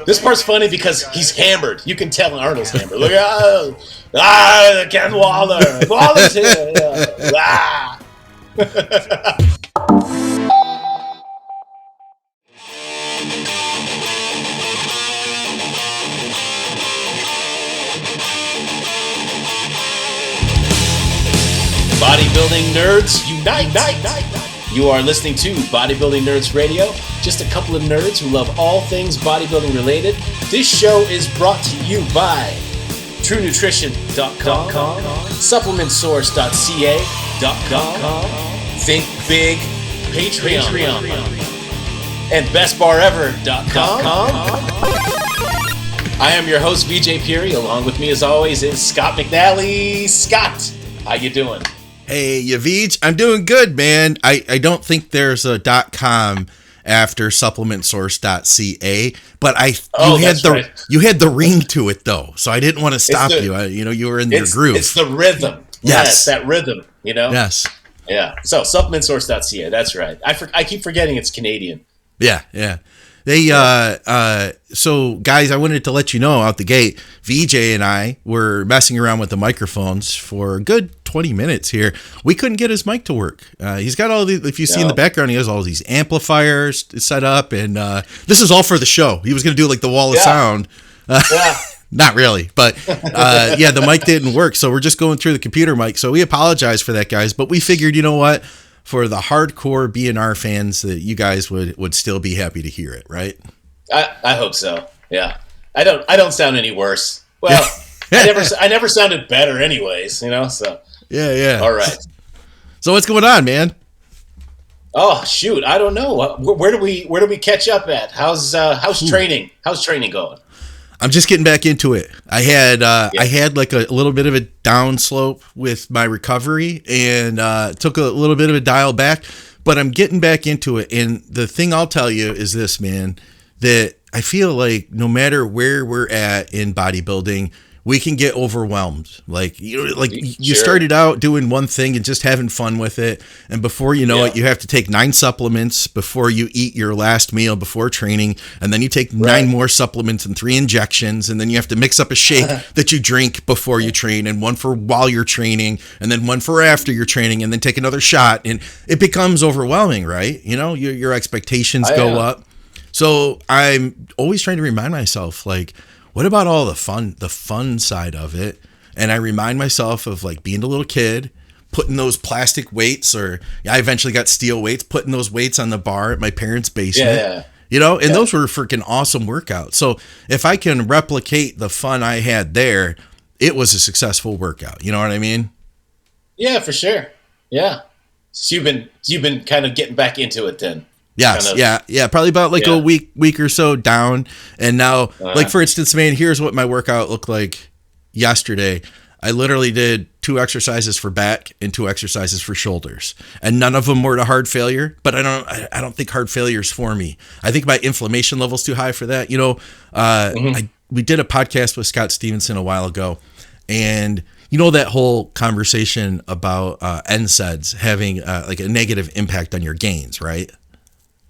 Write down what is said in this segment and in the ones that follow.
This part's funny because he's hammered. You can tell Arnold's hammered. Look at Ken Waller. Waller's here. Yeah. Bodybuilding nerds, unite! You are listening to Bodybuilding Nerds Radio, just a couple of nerds who love all things bodybuilding related. This show is brought to you by TrueNutrition.com, SupplementSource.ca.com, Think Big, Patreon, and BestBarEver.com. I am your host, Vijay Puri. Along with me, as always, is Scott McNally. Scott, how you doing? Hey, Vij, I'm doing good, man. I don't think there's a .com after supplementsource.ca, but you had the ring to it though, so I didn't want to stop you. You were in your groove. It's the rhythm. Yes, that rhythm. Yes. Yeah. So supplementsource.ca. That's right. I keep forgetting it's Canadian. Yeah. So guys, I wanted to let you know out the gate, Vijay and I were messing around with the microphones for a good 20 minutes here. We couldn't get his mic to work. He's got all these, if you see in the background, he has all these amplifiers set up, and this is all for the show. He was going to do like the wall of sound. Not really, but the mic didn't work. So we're just going through the computer mic. So we apologize for that, guys, but we figured, you know what? For the hardcore B&R fans, that you guys would still be happy to hear it, right? I hope so. Yeah. I don't sound any worse. Well, I never sounded better anyways, so. Yeah. All right. So what's going on, man? Oh, shoot. I don't know. Where do we catch up at? How's training? How's training going? I'm just getting back into it. I had like a little bit of a downslope with my recovery, and took a little bit of a dial back, but I'm getting back into it. And the thing I'll tell you is this, man, that I feel like no matter where we're at in bodybuilding, we can get overwhelmed. You started out doing one thing and just having fun with it, and before you know it, you have to take 9 supplements before you eat your last meal before training, and then you take 9 more supplements and 3 injections, and then you have to mix up a shake that you drink before you train, and one for while you're training, and then one for after you're training, and then take another shot, and it becomes overwhelming, right? Your expectations go up. So I'm always trying to remind myself, like, what about all the fun side of it? And I remind myself of like being a little kid, putting those plastic weights, or I eventually got steel weights, putting those weights on the bar at my parents' basement. Those were freaking awesome workouts. So if I can replicate the fun I had there, it was a successful workout. You know what I mean? Yeah, for sure. Yeah. So you've been kind of getting back into it then. Yes, probably about a week or so down, and now, like for instance, man, here's what my workout looked like yesterday. I literally did 2 exercises for back and 2 exercises for shoulders, and none of them were to hard failure. But I don't think hard failure is for me. I think my inflammation level's too high for that. We did a podcast with Scott Stevenson a while ago, and that whole conversation about NSAIDs having like a negative impact on your gains, right?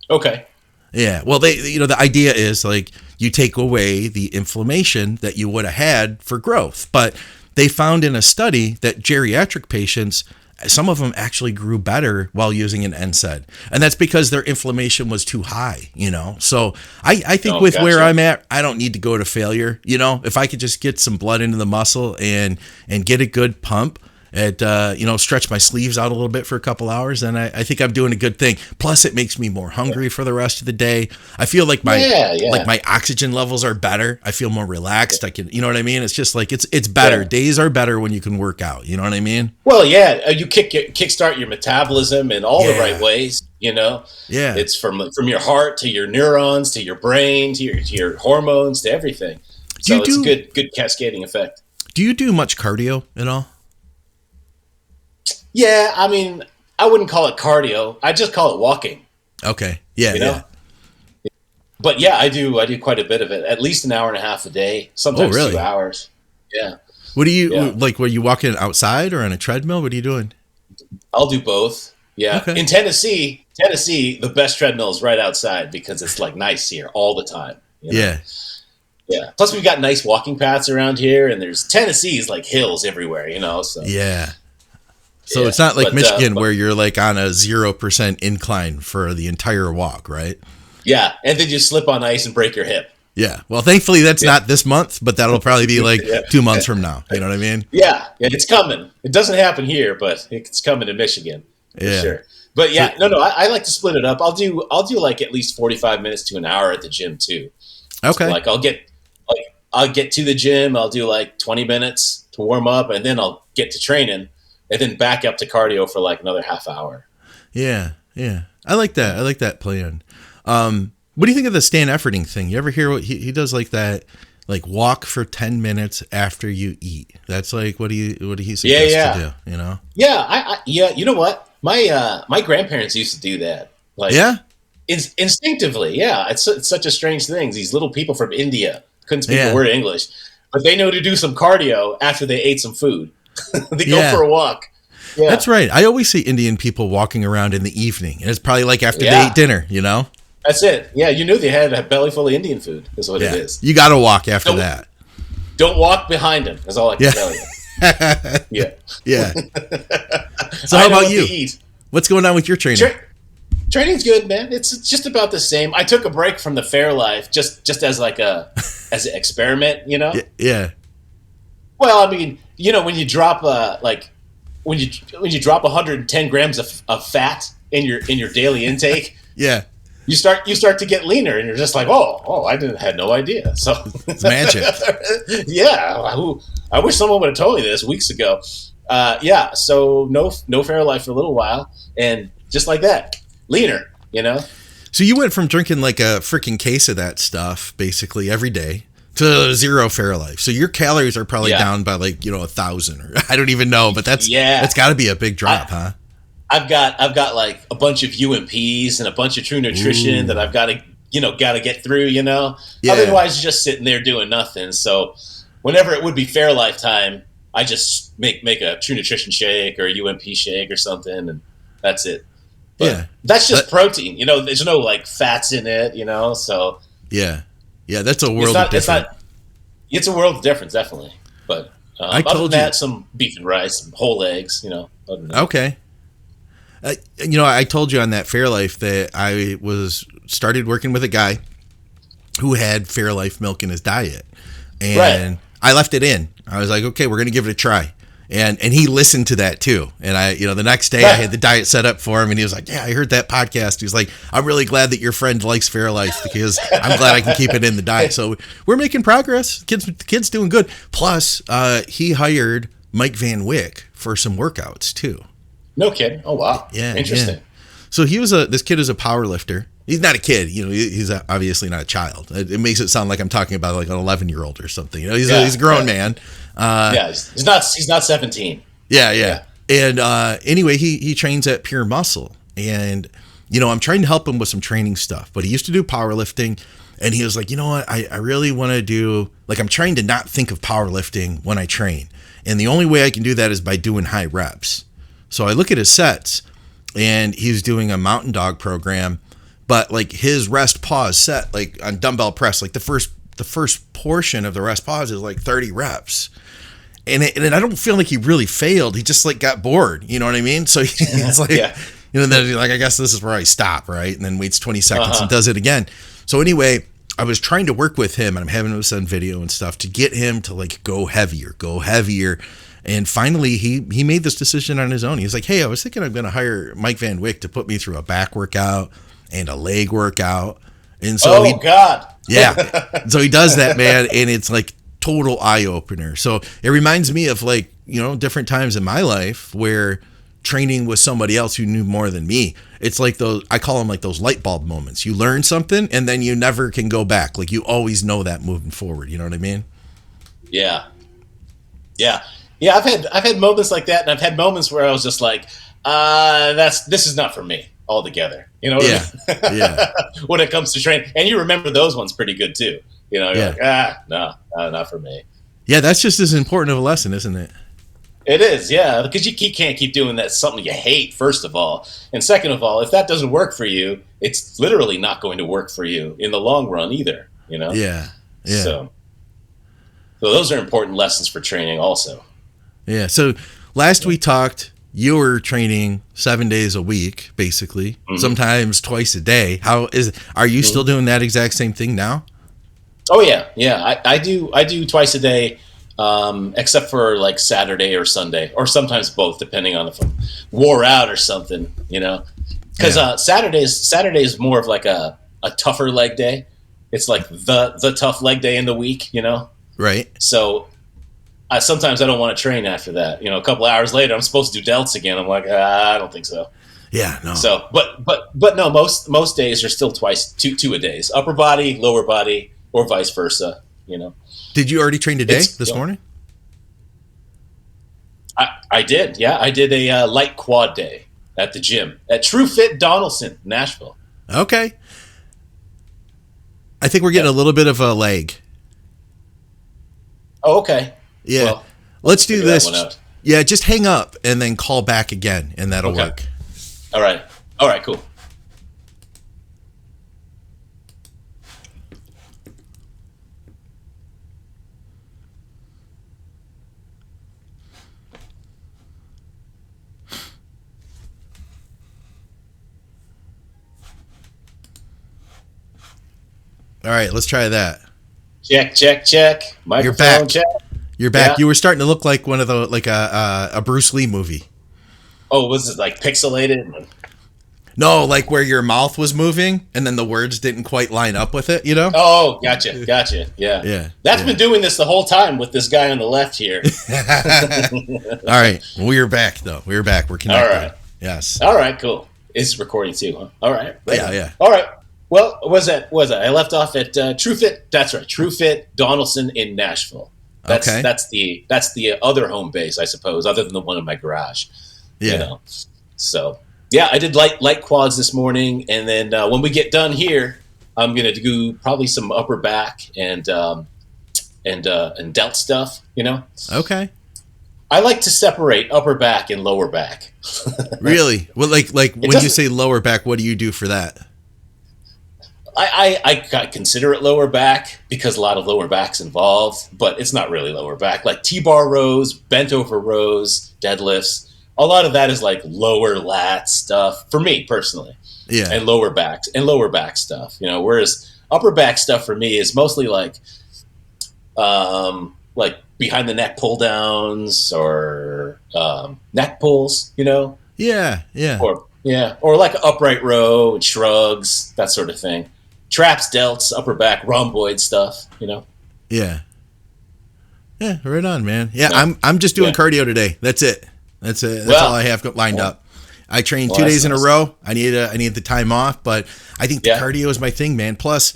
Okay. Yeah. Well, the idea is like you take away the inflammation that you would have had for growth, but they found in a study that geriatric patients, some of them actually grew better while using an NSAID, and that's because their inflammation was too high. So I think where I'm at, I don't need to go to failure. If I could just get some blood into the muscle and get a good pump, stretch my sleeves out a little bit for a couple hours, and I think I'm doing a good thing. Plus, it makes me more hungry for the rest of the day. I feel like my oxygen levels are better. I feel more relaxed. I can, you know what I mean? It's just like it's better. Yeah. Days are better when you can work out. You know what I mean? Well, yeah, you kickstart your metabolism in all the right ways. Yeah, it's from your heart to your neurons to your brain to your hormones to everything. So it's a good cascading effect. Do you do much cardio at all? Yeah, I mean, I wouldn't call it cardio. I just call it walking. Okay. Yeah. But yeah, I do quite a bit of it. At least an hour and a half a day. Sometimes 2 hours. Yeah. What do you like? Were you walking outside or on a treadmill? What are you doing? I'll do both. Yeah. Okay. In Tennessee, the best treadmill is right outside because it's like nice here all the time. Yeah. Yeah. Plus, we've got nice walking paths around here, and there's Tennessee's like hills everywhere, So yeah. So it's not like Michigan where you're like on a 0% incline for the entire walk, right? Yeah, and then you slip on ice and break your hip. Yeah. Well, thankfully that's not this month, but that'll probably be like 2 months from now. You know what I mean? Yeah, it's coming. It doesn't happen here, but it's coming to Michigan for sure. But yeah, I like to split it up. I'll do like at least 45 minutes to an hour at the gym too. Okay. So like I'll get to the gym, I'll do like 20 minutes to warm up, and then I'll get to training, and then back up to cardio for like another half hour. Yeah, yeah. I like that. I like that plan. What do you think of the Stan Efforting thing? You ever hear what he does like that? Like walk for 10 minutes after you eat. That's like what he suggests to do, Yeah, you know what? My grandparents used to do that. Like instinctively, yeah. It's such a strange thing. These little people from India couldn't speak a word of English, but they know to do some cardio after they ate some food. They go for a walk. Yeah. That's right. I always see Indian people walking around in the evening. And it's probably like after they ate dinner, That's it. Yeah, you knew they had a belly full of Indian food is what it is. You got to walk after that. Don't walk behind them is all I can tell you. Yeah. Yeah. So how about you? What's going on with your training? Training's good, man. It's just about the same. I took a break from the Fairlife just as like as an experiment, Yeah. Well, I mean, when you drop when you drop 110 grams of fat in your daily intake, you start to get leaner, and you're just like, oh, I had no idea. So it's magic. Yeah, I wish someone would have told me this weeks ago. So no Fairlife for a little while, and just like that, leaner. So you went from drinking like a freaking case of that stuff basically every day to 0 Fairlife. So your calories are probably down by like 1,000, or I don't even know, but that's got to be a big drop, huh? I've got like a bunch of UMPs and a bunch of True Nutrition that I've got to get through. Yeah. Otherwise, you're just sitting there doing nothing. So whenever it would be Fairlife time, I just make a True Nutrition shake or a UMP shake or something, and that's it. But that's just protein. There's no like fats in it. So yeah, that's a world of difference. It's a world of difference, definitely. But other than that, some beef and rice, some whole eggs. Okay. I told you on that Fairlife that I started working with a guy who had Fairlife milk in his diet, and I left it in. I was like, okay, we're going to give it a try. And he listened to that too. And the next day I had the diet set up for him, and he was like, yeah, I heard that podcast. He's like, I'm really glad that your friend likes Fairlife because I'm glad I can keep it in the diet. So we're making progress. Kid's doing good. Plus, he hired Mike Van Wyck for some workouts too. No kidding. Oh, wow. Yeah. Interesting. Yeah. So this kid is a power lifter. He's not a kid, he's obviously not a child. It makes it sound like I'm talking about like an 11-year-old or something. He's a grown man. He's not 17. Yeah. And anyway, he trains at Pure Muscle, and I'm trying to help him with some training stuff, but he used to do powerlifting, and he was like, you know what, I really want to do, like, I'm trying to not think of powerlifting when I train. And the only way I can do that is by doing high reps. So I look at his sets, and he's doing a mountain dog program, but like his rest pause set, like on dumbbell press, like the first portion of the rest pause is like 30 reps. And I don't feel like he really failed. He just like got bored. You know what I mean? So he's like, then he's like, I guess this is where I stop, right? And then waits 20 seconds and does it again. So anyway, I was trying to work with him, and I'm having him send video and stuff to get him to like go heavier. And finally, he made this decision on his own. He was like, hey, I was thinking I'm going to hire Mike Van Wyck to put me through a back workout and a leg workout. And so God. Yeah. So he does that, man. And it's like total eye opener. So it reminds me of like, different times in my life where training with somebody else who knew more than me. It's like I call them like those light bulb moments. You learn something and then you never can go back. Like you always know that moving forward. You know what I mean? Yeah. Yeah. Yeah. I've had moments like that. And I've had moments where I was just like, this is not for me altogether. Yeah. Yeah. When it comes to training, and you remember those ones pretty good too. You're like, no, not for me. Yeah. That's just as important of a lesson, isn't it? It is, yeah, because you can't keep doing that. Something you hate, first of all, and second of all, if that doesn't work for you, it's literally not going to work for you in the long run either. Yeah. So So those are important lessons for training also. Yeah. So last we talked, you were training 7 days a week, basically, sometimes twice a day. Are you still doing that exact same thing now? Oh yeah. Yeah. I do twice a day, except for like Saturday or Sunday, or sometimes both, depending on if I'm wore out or something, because Saturday is more of like a tougher leg day. It's like the tough leg day in the week, Right. So sometimes I don't want to train after that. A couple hours later, I'm supposed to do delts again. I'm like, I don't think so. Yeah, no. So, but no, most days are still two a days, upper body, lower body, or vice versa. Did you already train today, this morning? I did. Yeah, I did a light quad day at the gym at True Fit Donaldson, Nashville. Okay. I think we're getting a little bit of a lag. Oh, okay. Yeah. Well, let's do this. Yeah, just hang up and then call back again, and that'll work. All right. Cool. All right, let's try that. Check. Microphone, you're back. Check. You're back. Yeah. You were starting to look like one of the a Bruce Lee movie. Oh, was it like pixelated? No, like where your mouth was moving and then the words didn't quite line up with it, Oh, gotcha. Yeah. That's been doing this the whole time with this guy on the left here. All right. We're back, though. We're back. We're connected. All right. Yes. All right, cool. It's recording too, huh? All right. Yeah. All right. Well, was that? I left off at True Fit. That's right, True Fit Donaldson in Nashville. That's the other home base, I suppose, other than the one in my garage. Yeah. So yeah, I did light quads this morning, and then when we get done here, I'm gonna do probably some upper back and delt stuff. Okay. I like to separate upper back and lower back. Really? Well, like when you say lower back, what do you do for that? I consider it lower back because a lot of lower back's involved, but it's not really lower back. Like T-bar rows, bent over rows, deadlifts, a lot of that is like lower lat stuff for me personally. Yeah. And lower back stuff, whereas upper back stuff for me is mostly like behind the neck pull downs or neck pulls, Yeah. Or like an upright row and shrugs, that sort of thing. Traps, delts, upper back, rhomboid stuff, Yeah. Yeah, right on, man. Yeah, I'm just doing cardio today. That's it. That's all I have lined up. I train 2 days in a row. I need the time off, but I think the cardio is my thing, man. Plus,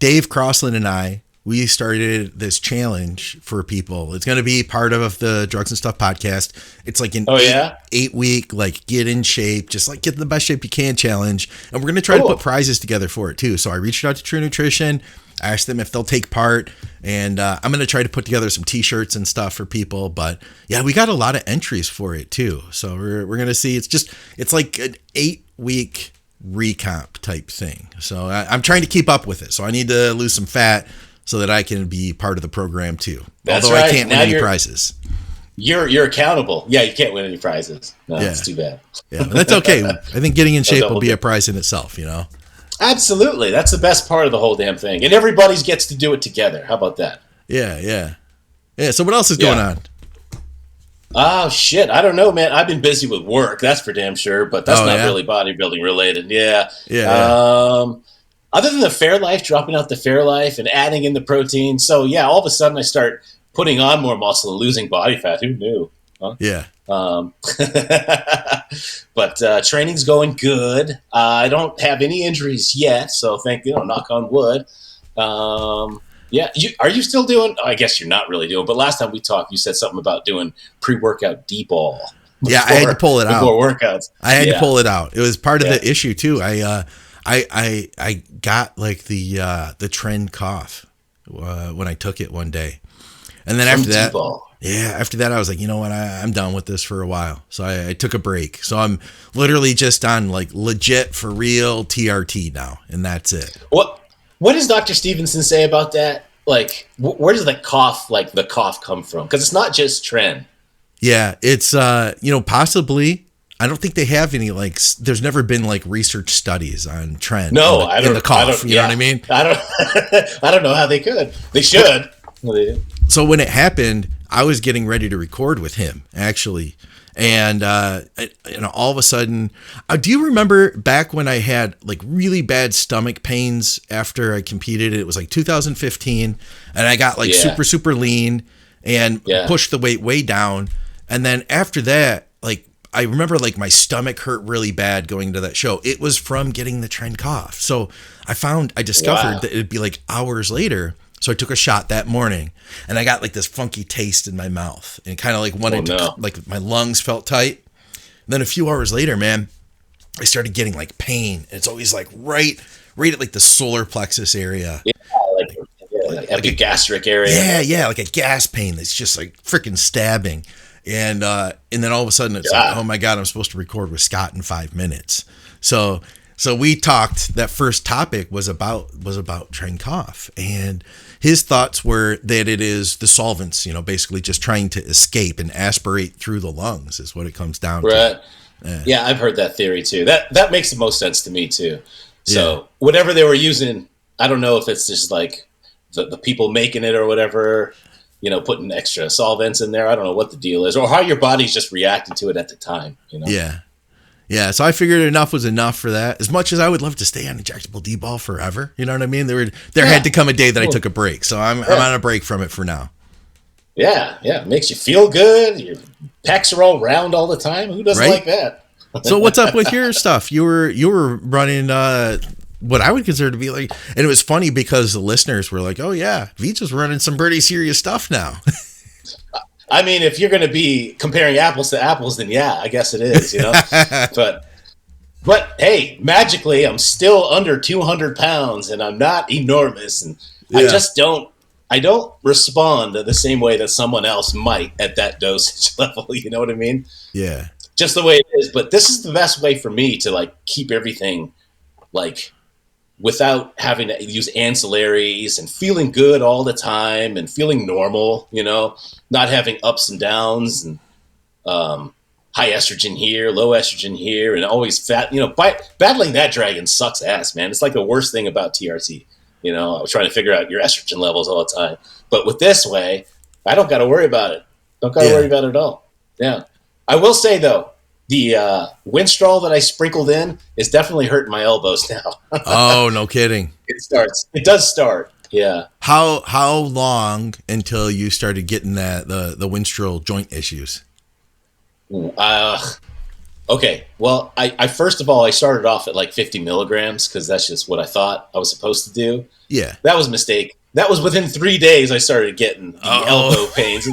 Dave Crossland and I, we started this challenge for people. It's going to be part of the Drugs and Stuff podcast. It's like an 8-week, like get in shape, just like get in the best shape you can challenge. And we're going to try to put prizes together for it too. So I reached out to True Nutrition. I asked them if they'll take part, and I'm going to try to put together some t-shirts and stuff for people. But yeah, we got a lot of entries for it too. So we're going to see. It's like an 8-week recomp type thing. So I'm trying to keep up with it. So I need to lose some fat so that I can be part of the program too. That's Although right. I can't win any prizes. You're accountable. Yeah, you can't win any prizes. No, it's too bad. Yeah, but that's okay. I think getting in shape will be a prize in itself, Absolutely. That's the best part of the whole damn thing. And everybody gets to do it together. How about that? Yeah. So what else is going on? Oh, shit. I don't know, man. I've been busy with work. That's for damn sure. But that's not really bodybuilding related. Yeah. Other than the Fairlife, dropping out the Fairlife and adding in the protein. So, yeah, all of a sudden I start putting on more muscle and losing body fat. Who knew? Huh? Yeah. But training's going good. I don't have any injuries yet, so knock on wood. Yeah, are you still doing? I guess you're not really doing. But last time we talked, you said something about doing pre-workout D-ball. Yeah, I had to pull it out before workouts. I had to pull it out. It was part of the issue too. I got like the Tren cough when I took it one day, and then after that. After that, I was like, you know what? I'm done with this for a while. So I took a break. So I'm literally just on like legit for real TRT now, and that's it. What does Dr. Stevenson say about that? like, where does the cough come from? Because it's not just Tren. Yeah, it's possibly. I don't think they have any there's never been research studies on Tren. No, I don't. The cough. You know what I mean? I don't know how they could. They should. So when it happened, I was getting ready to record with him actually, and all of a sudden, do you remember back when I had really bad stomach pains after I competed? It was 2015, and I got super lean and pushed the weight way down, and then after that, I remember my stomach hurt really bad going to that show. It was from getting the Tren cough. So I discovered that it'd be hours later. So I took a shot that morning, and I got this funky taste in my mouth, and kind of wanted to, my lungs felt tight. And then a few hours later, man, I started getting pain. And it's always right at the solar plexus area. Yeah, epigastric area. Yeah, like a gas pain that's just freaking stabbing. And then all of a sudden it's oh my God, I'm supposed to record with Scott in 5 minutes. So we talked, that first topic was about Tren cough, and his thoughts were that it is the solvents, basically just trying to escape and aspirate through the lungs is what it comes down to. Yeah, I've heard that theory too. That makes the most sense to me too. So whatever they were using, I don't know if it's just the people making it or whatever, putting extra solvents in there. I don't know what the deal is, or how your body's just reacting to it at the time. Yeah. So I figured enough was enough for that. As much as I would love to stay on injectable D-ball forever, you know what I mean? There had to come a day that I took a break. So I'm on a break from it for now. Yeah. It makes you feel good. Your pecs are all round all the time. Who doesn't like that? So what's up with your stuff? You were running what I would consider to be and it was funny because the listeners were like, oh yeah, Vijay's running some pretty serious stuff now. I mean, if you're going to be comparing apples to apples, then yeah, I guess it is, but hey, magically I'm still under 200 pounds and I'm not enormous. And I don't respond the same way that someone else might at that dosage level. You know what I mean? Yeah. Just the way it is. But this is the best way for me to keep everything without having to use ancillaries and feeling good all the time and feeling normal, not having ups and downs and high estrogen here, low estrogen here, and always fat. Battling that dragon sucks ass, man. It's the worst thing about TRT. I was trying to figure out your estrogen levels all the time. But with this way, I don't got to worry about it. Don't got to worry about it at all. Yeah. I will say, though, the Winstrol that I sprinkled in is definitely hurting my elbows now. Oh, no kidding. It does start. Yeah. How long until you started getting the Winstrol joint issues? Okay. Well, I first of all, I started off at 50 milligrams because that's just what I thought I was supposed to do. Yeah. That was a mistake. That was within 3 days I started getting the elbow pains.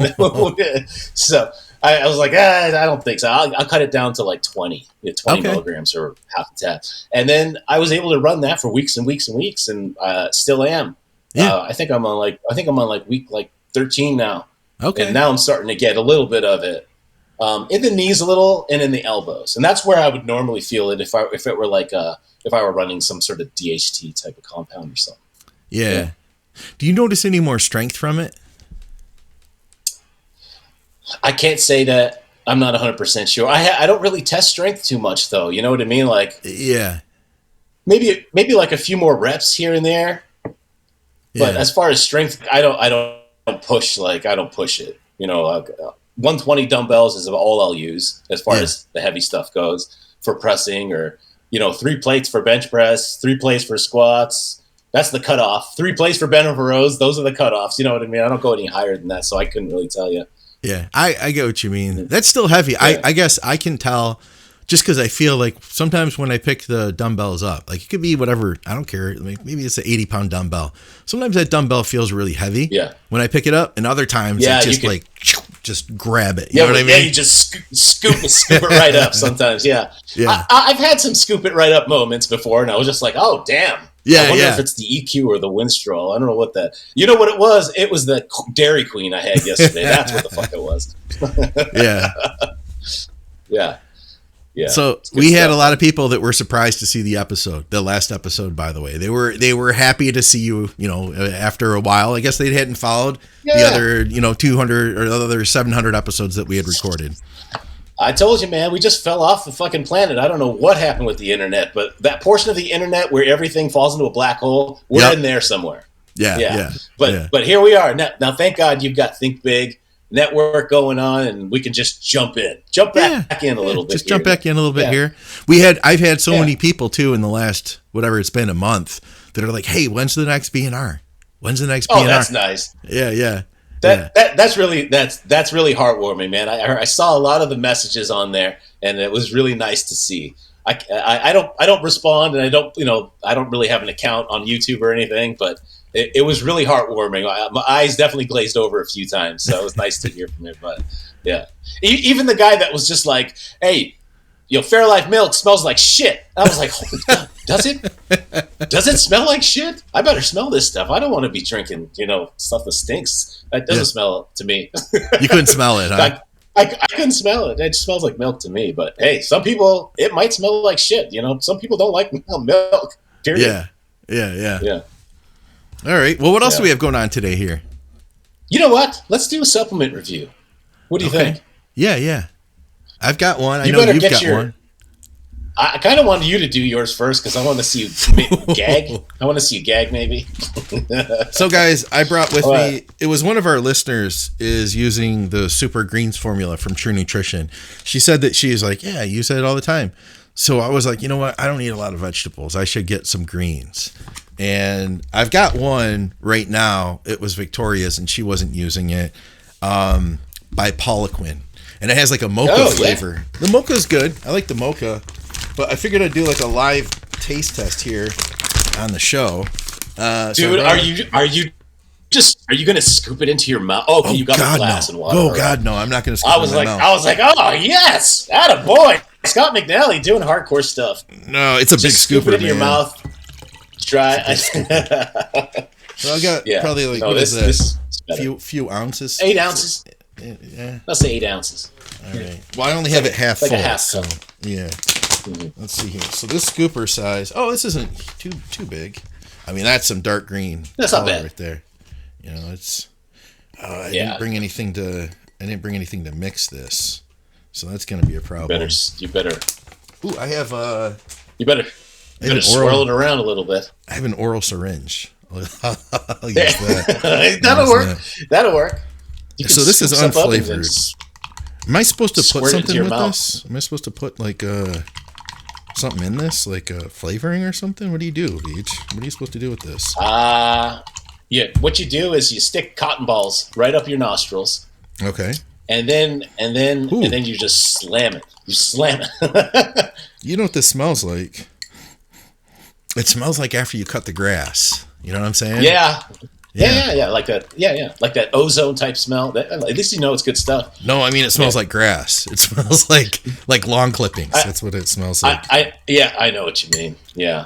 So I was like, I don't think so. I'll cut it down to 20 milligrams or half a tab. And then I was able to run that for weeks and weeks and weeks, and still am. Yeah. I think I'm on week 13 now. Okay. And now I'm starting to get a little bit of it in the knees a little and in the elbows. And that's where I would normally feel it if it were if I were running some sort of DHT type of compound or something. Yeah. Do you notice any more strength from it? I can't say that. I'm not 100% sure. I don't really test strength too much, though. You know what I mean? Yeah. Maybe a few more reps here and there. Yeah. But as far as strength, I don't push. I don't push it. 120 dumbbells is all I'll use as far as the heavy stuff goes for pressing, or 3 plates for bench press, 3 plates for squats. That's the cutoff. 3 plates for bent over rows. Those are the cutoffs. You know what I mean? I don't go any higher than that, so I couldn't really tell you. Yeah, I get what you mean. That's still heavy. Yeah. I guess I can tell just because I feel sometimes when I pick the dumbbells up, it could be whatever, I don't care. Maybe it's an 80-pound dumbbell. Sometimes that dumbbell feels really heavy when I pick it up, and other times I just grab it. You know what I mean? Yeah, you just scoop it right up sometimes. Yeah. I've had some scoop it right up moments before, and I was just like, oh, damn. Yeah, I wonder if it's the EQ or the Winstrol. I don't know what that. You know what it was? It was the Dairy Queen I had yesterday. That's what the fuck it was. Yeah. Yeah. Yeah. So we had a lot of people that were surprised to see the last episode, by the way. They were happy to see you, after a while. I guess they hadn't followed the other, 200 or the other 700 episodes that we had recorded. I told you, man, we just fell off the fucking planet. I don't know what happened with the internet, but that portion of the internet where everything falls into a black hole, we're in there somewhere. Yeah. But here we are. Now, thank God you've got Think Big Network going on, and we can just jump back in a little bit. Just jump back in a little bit here. I've had so many people too in the last, whatever it's been, a month, that are like, hey, when's the next BNR? When's the next BNR? Oh, that's nice. Yeah. That's really heartwarming, man. I saw a lot of the messages on there, and it was really nice to see. I don't respond, and I don't really have an account on YouTube or anything, but it was really heartwarming. My eyes definitely glazed over a few times, so it was nice to hear from everybody. Yeah, even the guy that was just like, "Hey, Fairlife milk smells like shit." I was like, "Holy God, does it? Does it smell like shit? I better smell this stuff. I don't want to be drinking, stuff that stinks. That doesn't smell to me." You couldn't smell it, huh? I couldn't smell it. It smells like milk to me. But hey, some people, it might smell like shit. Some people don't like milk. Period. Yeah. All right. Well, what else do we have going on today here? You know what? Let's do a supplement review. What do you think? Yeah. I've got one. I know you've got one. I kind of wanted you to do yours first because I want to see you gag. I want to see you gag, maybe. So, guys, I brought with me. It was one of our listeners is using the Super Greens formula from True Nutrition. She said that she's like, yeah, I use it all the time. So I was like, you know what? I don't eat a lot of vegetables. I should get some greens. And I've got one right now. It was Victoria's, and she wasn't using it. By Poliquin, and it has like a mocha flavor. Yeah. The mocha's good. I like the mocha, but I figured I'd do like a live taste test here on the show. Dude, are you gonna scoop it into your mouth? Oh, okay, you got the glass and water. Oh God, no! I'm not gonna scoop it in my mouth. I was like, oh yes, attaboy. Scott McNally doing hardcore stuff. No, it's a big scoop it into your mouth. Try. Well, I got probably like this few ounces. 8 ounces. Yeah. Let's say 8 ounces. All right. Well, I only have it half like full. A half cup. So, yeah. Mm-hmm. Let's see here. So this scooper size. Oh, this isn't too big. I mean, that's some dark green. That's not bad right there. It's. I didn't bring anything to mix this, so that's going to be a problem. You better. Ooh, I have You better swirl it around a little bit. I have an oral syringe. I'll use that. That'll work. So this is unflavored. Am I supposed to put something with this? Am I supposed to put like something in this, like flavoring or something? What do you do, Vij? What are you supposed to do with this? Yeah. What you do is you stick cotton balls right up your nostrils. Okay. And then you just slam it. You slam it. You know what this smells like? It smells like after you cut the grass. You know what I'm saying? Yeah. Like that. Yeah. Like that ozone type smell. At least it's good stuff. No, I mean it smells like grass. It smells like lawn clippings. That's what it smells like. I know what you mean. Yeah.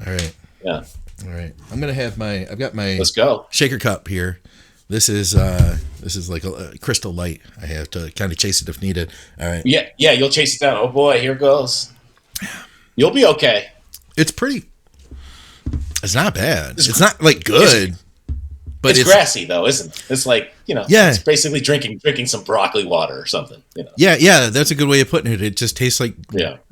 All right. Yeah. All right. I've got my Let's go. shaker cup here. This is like a Crystal Light. I have to kind of chase it if needed. All right. Yeah. You'll chase it down. Oh boy, here goes. You'll be okay. It's It's not bad. It's not like good, but it's grassy though, isn't it? It's like it's basically drinking some broccoli water or something. Yeah. That's a good way of putting it. It just tastes like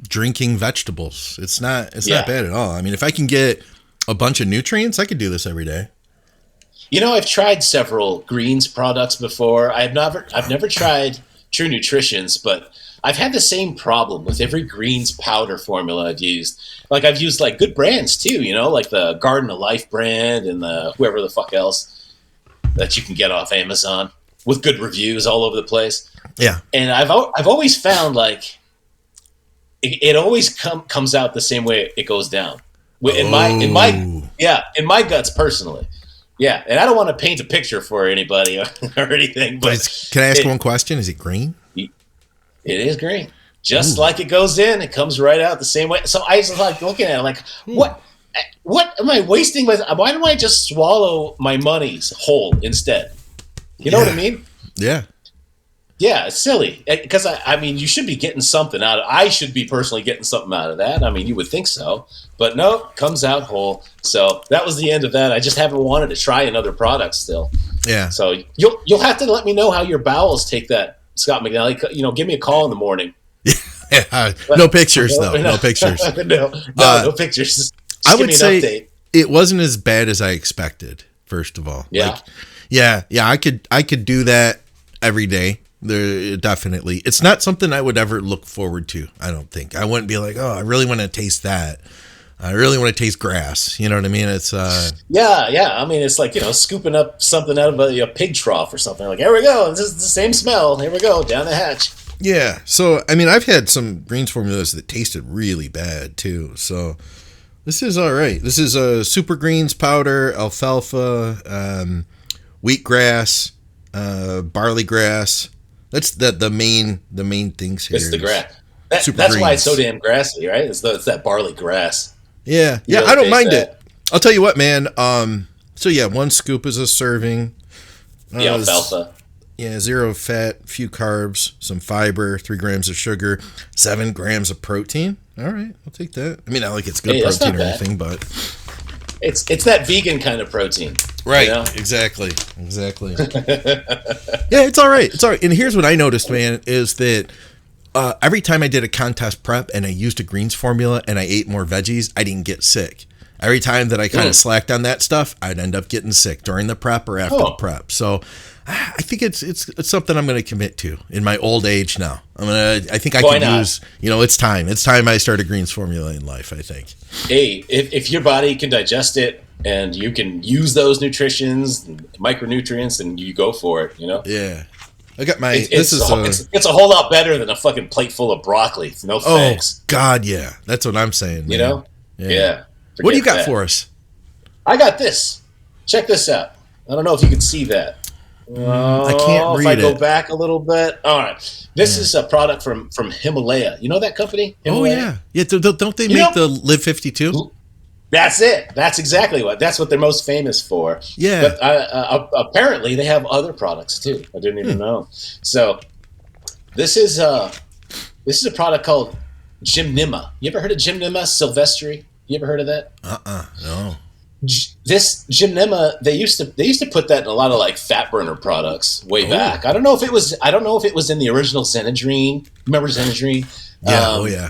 drinking vegetables. It's not bad at all. I mean, if I can get a bunch of nutrients, I could do this every day. I've tried several greens products before. I've never tried True Nutrition's, but I've had the same problem with every greens powder formula I've used. Like I've used like good brands too, like the Garden of Life brand and the whoever the fuck else that you can get off Amazon with good reviews all over the place. Yeah. And I've always found like it always comes out the same way it goes down. In my guts personally. Yeah, and I don't want to paint a picture for anybody or anything. But can I ask one question? Is it green? It is green. Just like it goes in, it comes right out the same way. So I was like looking at it like, what am I wasting? Why don't I just swallow my monies whole instead? You know what I mean? Yeah. Yeah, it's silly because I mean, you should be getting something out of. I should be personally getting something out of that. I mean, you would think so, but no, comes out whole. So that was the end of that. I just haven't wanted to try another product still. Yeah. So you'll have to let me know how your bowels take that, Scott McNally. You know, give me a call in the morning. No pictures though. No pictures. no pictures. Just I would say update. It wasn't as bad as I expected. First of all, yeah, I could do that every day. Definitely, it's not something I would ever look forward to. I don't think I wouldn't be like, oh, I really want to taste that. I really want to taste grass. You know what I mean? It's yeah. I mean, it's like, you know, scooping up something out of a pig trough or something. Like, here we go. This is the same smell. Here we go down the hatch. Yeah. So I mean, I've had some greens formulas that tasted really bad too. So this is all right. This is a super greens powder, alfalfa, wheatgrass, barley grass. That's the main things here. It's the grass. That's why it's so damn grassy, right? It's that barley grass. Yeah. Yeah, I don't mind it. I'll tell you what, man. So yeah, 1 scoop is a serving. The alfalfa. Yeah, 0 fat, few carbs, some fiber, 3 grams of sugar, 7 grams of protein. All right, I'll take that. I mean, not like it's good protein or anything, but it's that vegan kind of protein. Right. You know? Exactly. Yeah, it's all right. It's all right. And here's what I noticed, man, is that every time I did a contest prep and I used a greens formula and I ate more veggies, I didn't get sick. Every time that I kind of slacked on that stuff, I'd end up getting sick during the prep or after the prep. So I think it's something I'm going to commit to in my old age now. I think I can use, you know, it's time. It's time I start a greens formula in life, I think. Hey, if your body can digest it and you can use those nutritions, and micronutrients, and you go for it, you know? Yeah. I got my, it's a whole lot better than a fucking plate full of broccoli. No thanks. Oh, God, yeah. That's what I'm saying, man. You know? Yeah. What do you got for us? I got this. Check this out. I don't know if you can see that. I can't read it. If I go back a little bit. All right. This is a product from Himalaya. You know that company? Himalaya? Oh, yeah. Yeah. Don't they make the Live 52? That's it. That's exactly that's what they're most famous for. Yeah. But apparently they have other products too. I didn't even know. So this is a product called Gymnema. You ever heard of Gymnema Silvestri? You ever heard of that? No. This Gymnema, they used to put that in a lot of like fat burner products way back. I don't know if it was in the original Zenadrine. Remember Zenadrine? Yeah.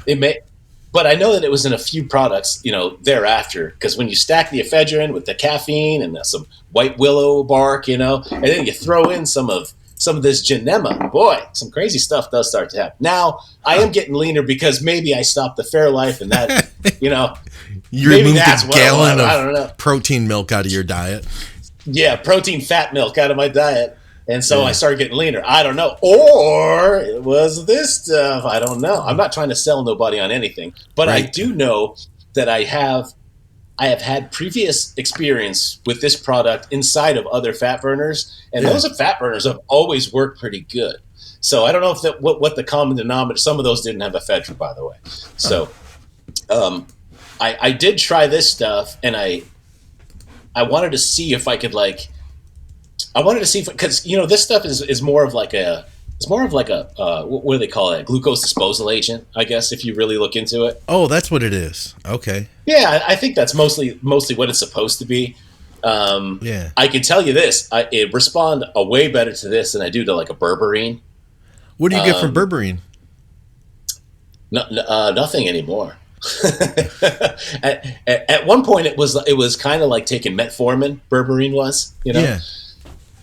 But I know that it was in a few products, you know, thereafter. Because when you stack the ephedrine with the caffeine and some white willow bark, you know, and then you throw in some of this Gymnema, boy, some crazy stuff does start to happen. Now I am getting leaner because maybe I stopped the Fairlife and that, you know. You removed a gallon of protein milk out of your diet. Yeah, protein fat milk out of my diet. And so I started getting leaner. I don't know. Or it was this stuff. I don't know. I'm not trying to sell nobody on anything. But I do know that I have had previous experience with this product inside of other fat burners. And those fat burners have always worked pretty good. So I don't know if what the common denominator, some of those didn't have ephedrine, by the way. So I did try this stuff, and I wanted to see if I could because you know this stuff is more of like a what do they call it, glucose disposal agent, I guess, if you really look into it. Oh, that's what it is. Okay. Yeah, I think that's mostly what it's supposed to be. I can tell you this: it respond way better to this than I do to like a berberine. What do you get from berberine? Nothing anymore. At one point, it was kind of like taking metformin. Berberine was, you know. Yeah.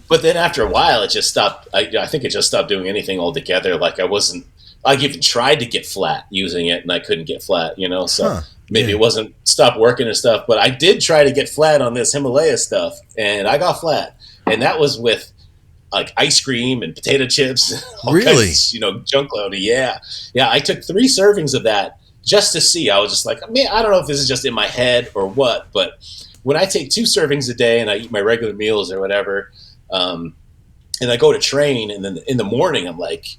But then after a while, it just stopped. I think it just stopped doing anything altogether. Like I even tried to get flat using it, and I couldn't get flat. You know, so maybe it wasn't stopped working and stuff. But I did try to get flat on this Himalaya stuff, and I got flat, and that was with like ice cream and potato chips. Really? Kinds of, junk loaded. Yeah. I took 3 servings of that just to see. I was just like, man, I don't know if this is just in my head or what, but when I take 2 servings a day and I eat my regular meals or whatever, and I go to train, and then in the morning I'm like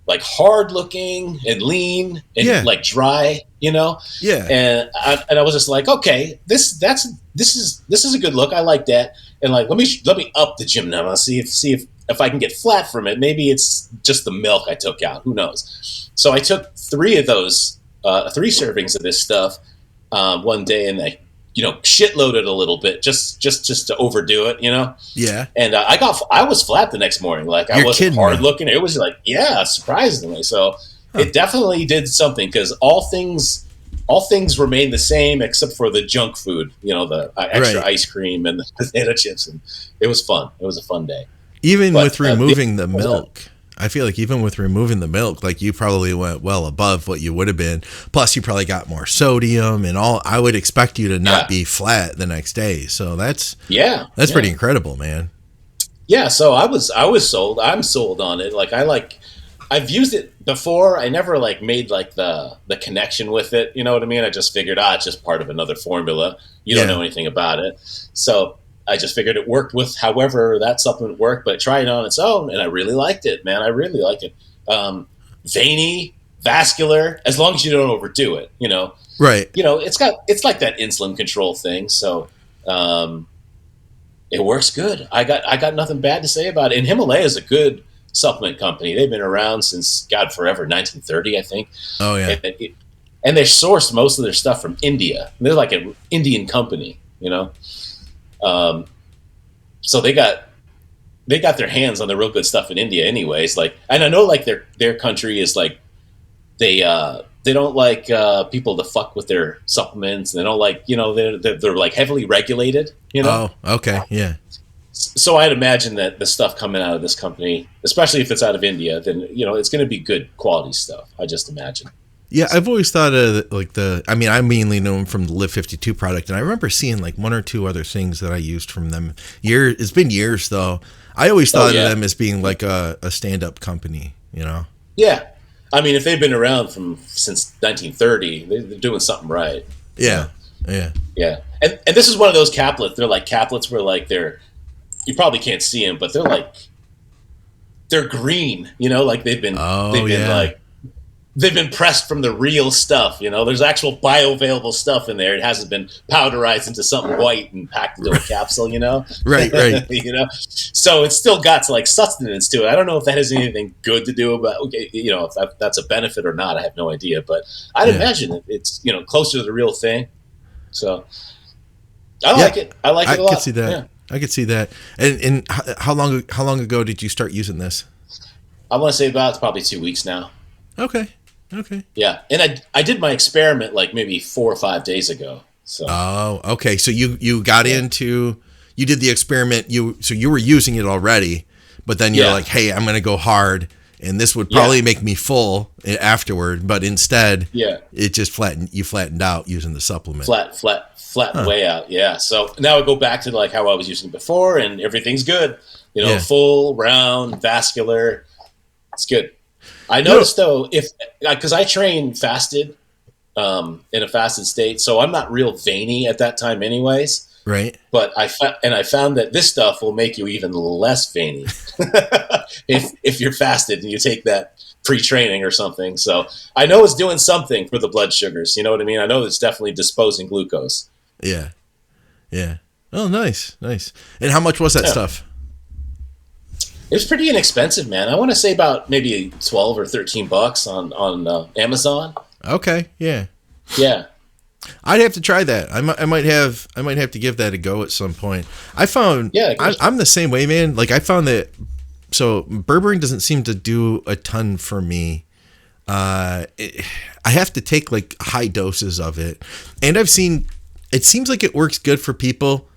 hard looking and lean and like dry, you know? Yeah. And I was just like, okay, this is a good look. I like that. And like, let me up the Gymnema, see if if I can get flat from it, maybe it's just the milk I took out. Who knows? So I took 3 of those, 3 servings of this stuff one day, and I, shit loaded a little bit just to overdo it, Yeah. And I was flat the next morning. Like I wasn't hard looking. It was like, yeah, surprisingly. So it definitely did something, because all things remain the same except for the junk food, the extra ice cream and the potato chips. And it was fun. It was a fun day. Even with removing the milk, I feel like even with removing the milk, like you probably went well above what you would have been. Plus, you probably got more sodium and all. I would expect you to not be flat the next day. So that's pretty incredible, man. Yeah. So I was sold. I'm sold on it. Like I've used it before. I never made the connection with it. You know what I mean? I just figured, it's just part of another formula. You don't know anything about it. So I just figured it worked with however that supplement worked, but try it on its own, and I really liked it, man. I really like it. Veiny, vascular, as long as you don't overdo it, Right. It's like that insulin control thing. So it works good. I got nothing bad to say about it. And Himalaya is a good supplement company. They've been around since forever, 1930, I think. Oh yeah. And they source most of their stuff from India. They're like an Indian company, so they got their hands on the real good stuff in India anyways. And I know their country is they don't like people to fuck with their supplements. And they don't like, they're heavily regulated, Oh, okay. Yeah. So I'd imagine that the stuff coming out of this company, especially if it's out of India, then, it's going to be good quality stuff. I just imagine. Yeah, I've always thought of I mainly know them from the Live 52 product, and I remember seeing 1 or 2 other things that I used from them. It's been years though. I always thought of them as being a stand-up company, Yeah, I mean, if they've been around since 1930, they're doing something right. Yeah, yeah. And this is one of those caplets. They're like caplets where they're, you probably can't see them, but they're green. They've been pressed from the real stuff. There's actual bioavailable stuff in there. It hasn't been powderized into something white and packed into a capsule, Right. So it's still got sustenance to it. I don't know if that has anything good to do about, if that's a benefit or not. I have no idea, but I'd imagine it's, closer to the real thing. So I like it. I like it a lot. I could see that. Yeah. I could see that. And how long ago did you start using this? I want to say about probably 2 weeks now. Okay. Yeah, and I did my experiment maybe 4 or 5 days ago. So. Oh, okay. So you got you did the experiment. So you were using it already, but then you're like, hey, I'm going to go hard, and this would probably make me full afterward. But instead, it just flattened out using the supplement. Flattened way out. Yeah. So now I go back to how I was using it before, and everything's good. Full, round, vascular. It's good. I noticed though, because I train fasted, in a fasted state, so I'm not real veiny at that time, anyways. Right. But I found that this stuff will make you even less veiny if you're fasted and you take that pre-training or something. So I know it's doing something for the blood sugars. You know what I mean? I know it's definitely disposing glucose. Yeah. Oh, nice. And how much was that stuff? It was pretty inexpensive, man. I want to say about maybe $12 or $13 on Amazon. Okay, yeah. Yeah. I'd have to try that. I might have to give that a go at some point. I found I'm the same way, man. I found that berberine doesn't seem to do a ton for me. I have to take high doses of it, and I've seen it seems like it works good for people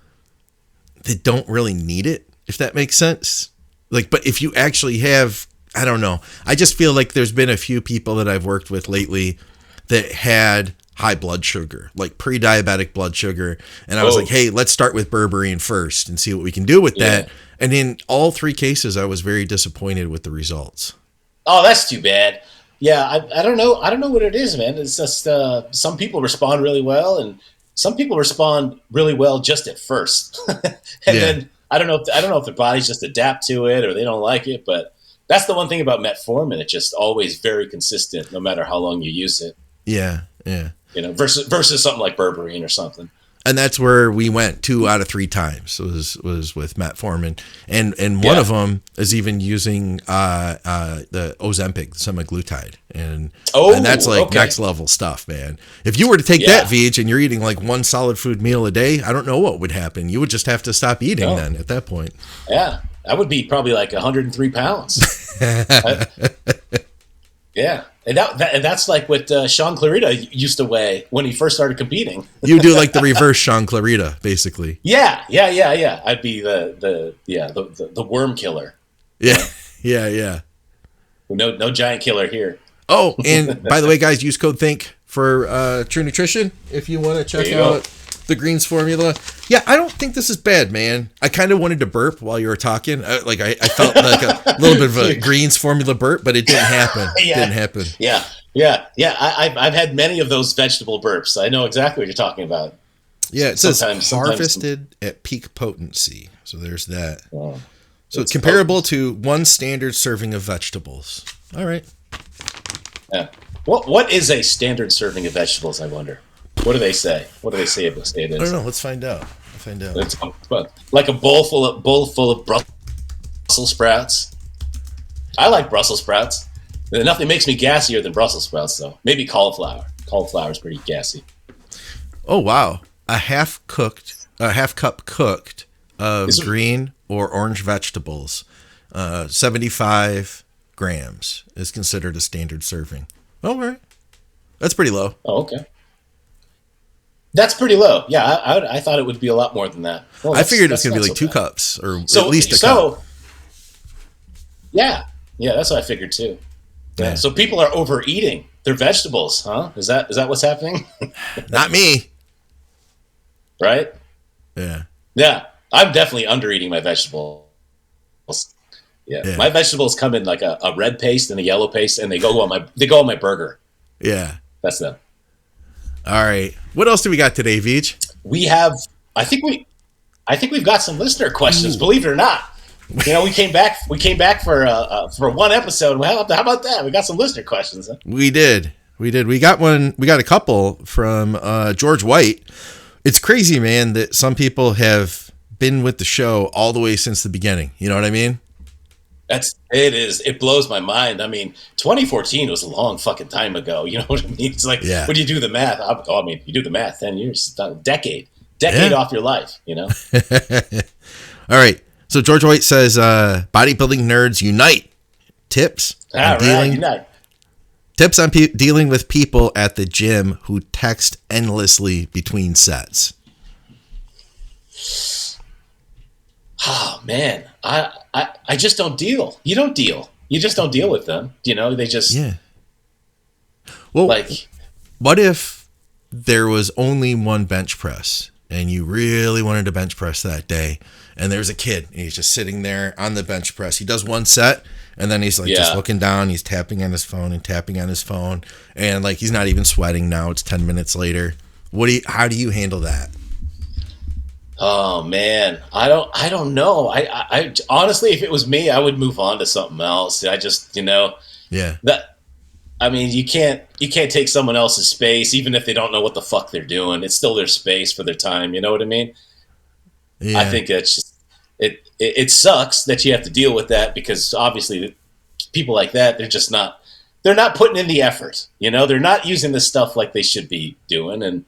that don't really need it, if that makes sense. But if you actually have, I don't know. I just feel like there's been a few people that I've worked with lately that had high blood sugar, pre-diabetic blood sugar. And I was like, hey, let's start with berberine first and see what we can do with that. And in all 3 cases, I was very disappointed with the results. Oh, that's too bad. Yeah, I don't know. I don't know what it is, man. It's just some people respond really well, and some people respond really well just at first. Then I don't know if their bodies just adapt to it or they don't like it, but that's the one thing about metformin. It's just always very consistent, no matter how long you use it. Yeah. Versus something like berberine or something. And that's where we went 2 out of 3 times. Was with Matt Foreman, and one of them is even using the Ozempic semaglutide, and that's like next level stuff, man. If you were to take that, Vij, and you're eating like one solid food meal a day, I don't know what would happen. You would just have to stop eating then at that point. Yeah, I would be probably like 103 pounds. Yeah. And that's like what Sean Clarita used to weigh when he first started competing. You do like the reverse Sean Clarita, basically. Yeah. I'd be the worm killer. Yeah. No giant killer here. Oh, and by the way, guys, use code THINK for True Nutrition if you want to check out the greens formula. Yeah, I don't think this is bad, man. I kind of wanted to burp while you were talking. I felt like a little bit of a greens formula burp, but it didn't happen. Yeah. I've had many of those vegetable burps. I know exactly what you're talking about. Yeah, it says harvested at peak potency. So there's that. Oh, so it's comparable to 1 standard serving of vegetables. All right. Yeah. What is a standard serving of vegetables, I wonder? What do they say? What do they say it is? I don't know. Let's find out. It's like a bowl full of Brussels sprouts. I like Brussels sprouts. Nothing makes me gassier than Brussels sprouts, though. Maybe cauliflower. Cauliflower is pretty gassy. Oh wow! A half cup cooked of green or orange vegetables, 75 grams is considered a standard serving. All right, that's pretty low. Oh, okay. That's pretty low. Yeah, I thought it would be a lot more than that. Well, I figured it was going to be like 2 cups or at least a cup. Yeah, that's what I figured too. Yeah. So people are overeating their vegetables, huh? Is that what's happening? Not me. Right? Yeah. Yeah, I'm definitely undereating my vegetables. Yeah. My vegetables come in like a red paste and a yellow paste, and they go on my burger. Yeah. That's them. All right. What else do we got today, Vij? We have. I think we've got some listener questions. Ooh. Believe it or not, we came back. We came back for one episode. How about that? We got some listener questions. Huh? We did. We got one. We got a couple from George White. It's crazy, man, that some people have been with the show all the way since the beginning. You know what I mean? It blows my mind. I mean, 2014 was a long fucking time ago. You know what I mean? It's like, when you do the math, you do the math, 10 years, decade off your life, All right. So George White says, bodybuilding nerds unite. Tips on dealing with people at the gym who text endlessly between sets. Oh man, I just don't deal. You don't deal. You just don't deal with them. They just Well, what if there was only one bench press and you really wanted to bench press that day, and there's a kid and he's just sitting there on the bench press. He does one set and then he's just looking down. He's tapping on his phone and he's not even sweating now. It's 10 minutes later. How do you handle that? Oh man, I don't know. I honestly, if it was me, I would move on to something else. I just, you can't take someone else's space, even if they don't know what the fuck they're doing. It's still their space for their time. You know what I mean? Yeah. I think it's just, it sucks that you have to deal with that, because obviously people like that, they're not putting in the effort. They're not using this stuff like they should be doing, and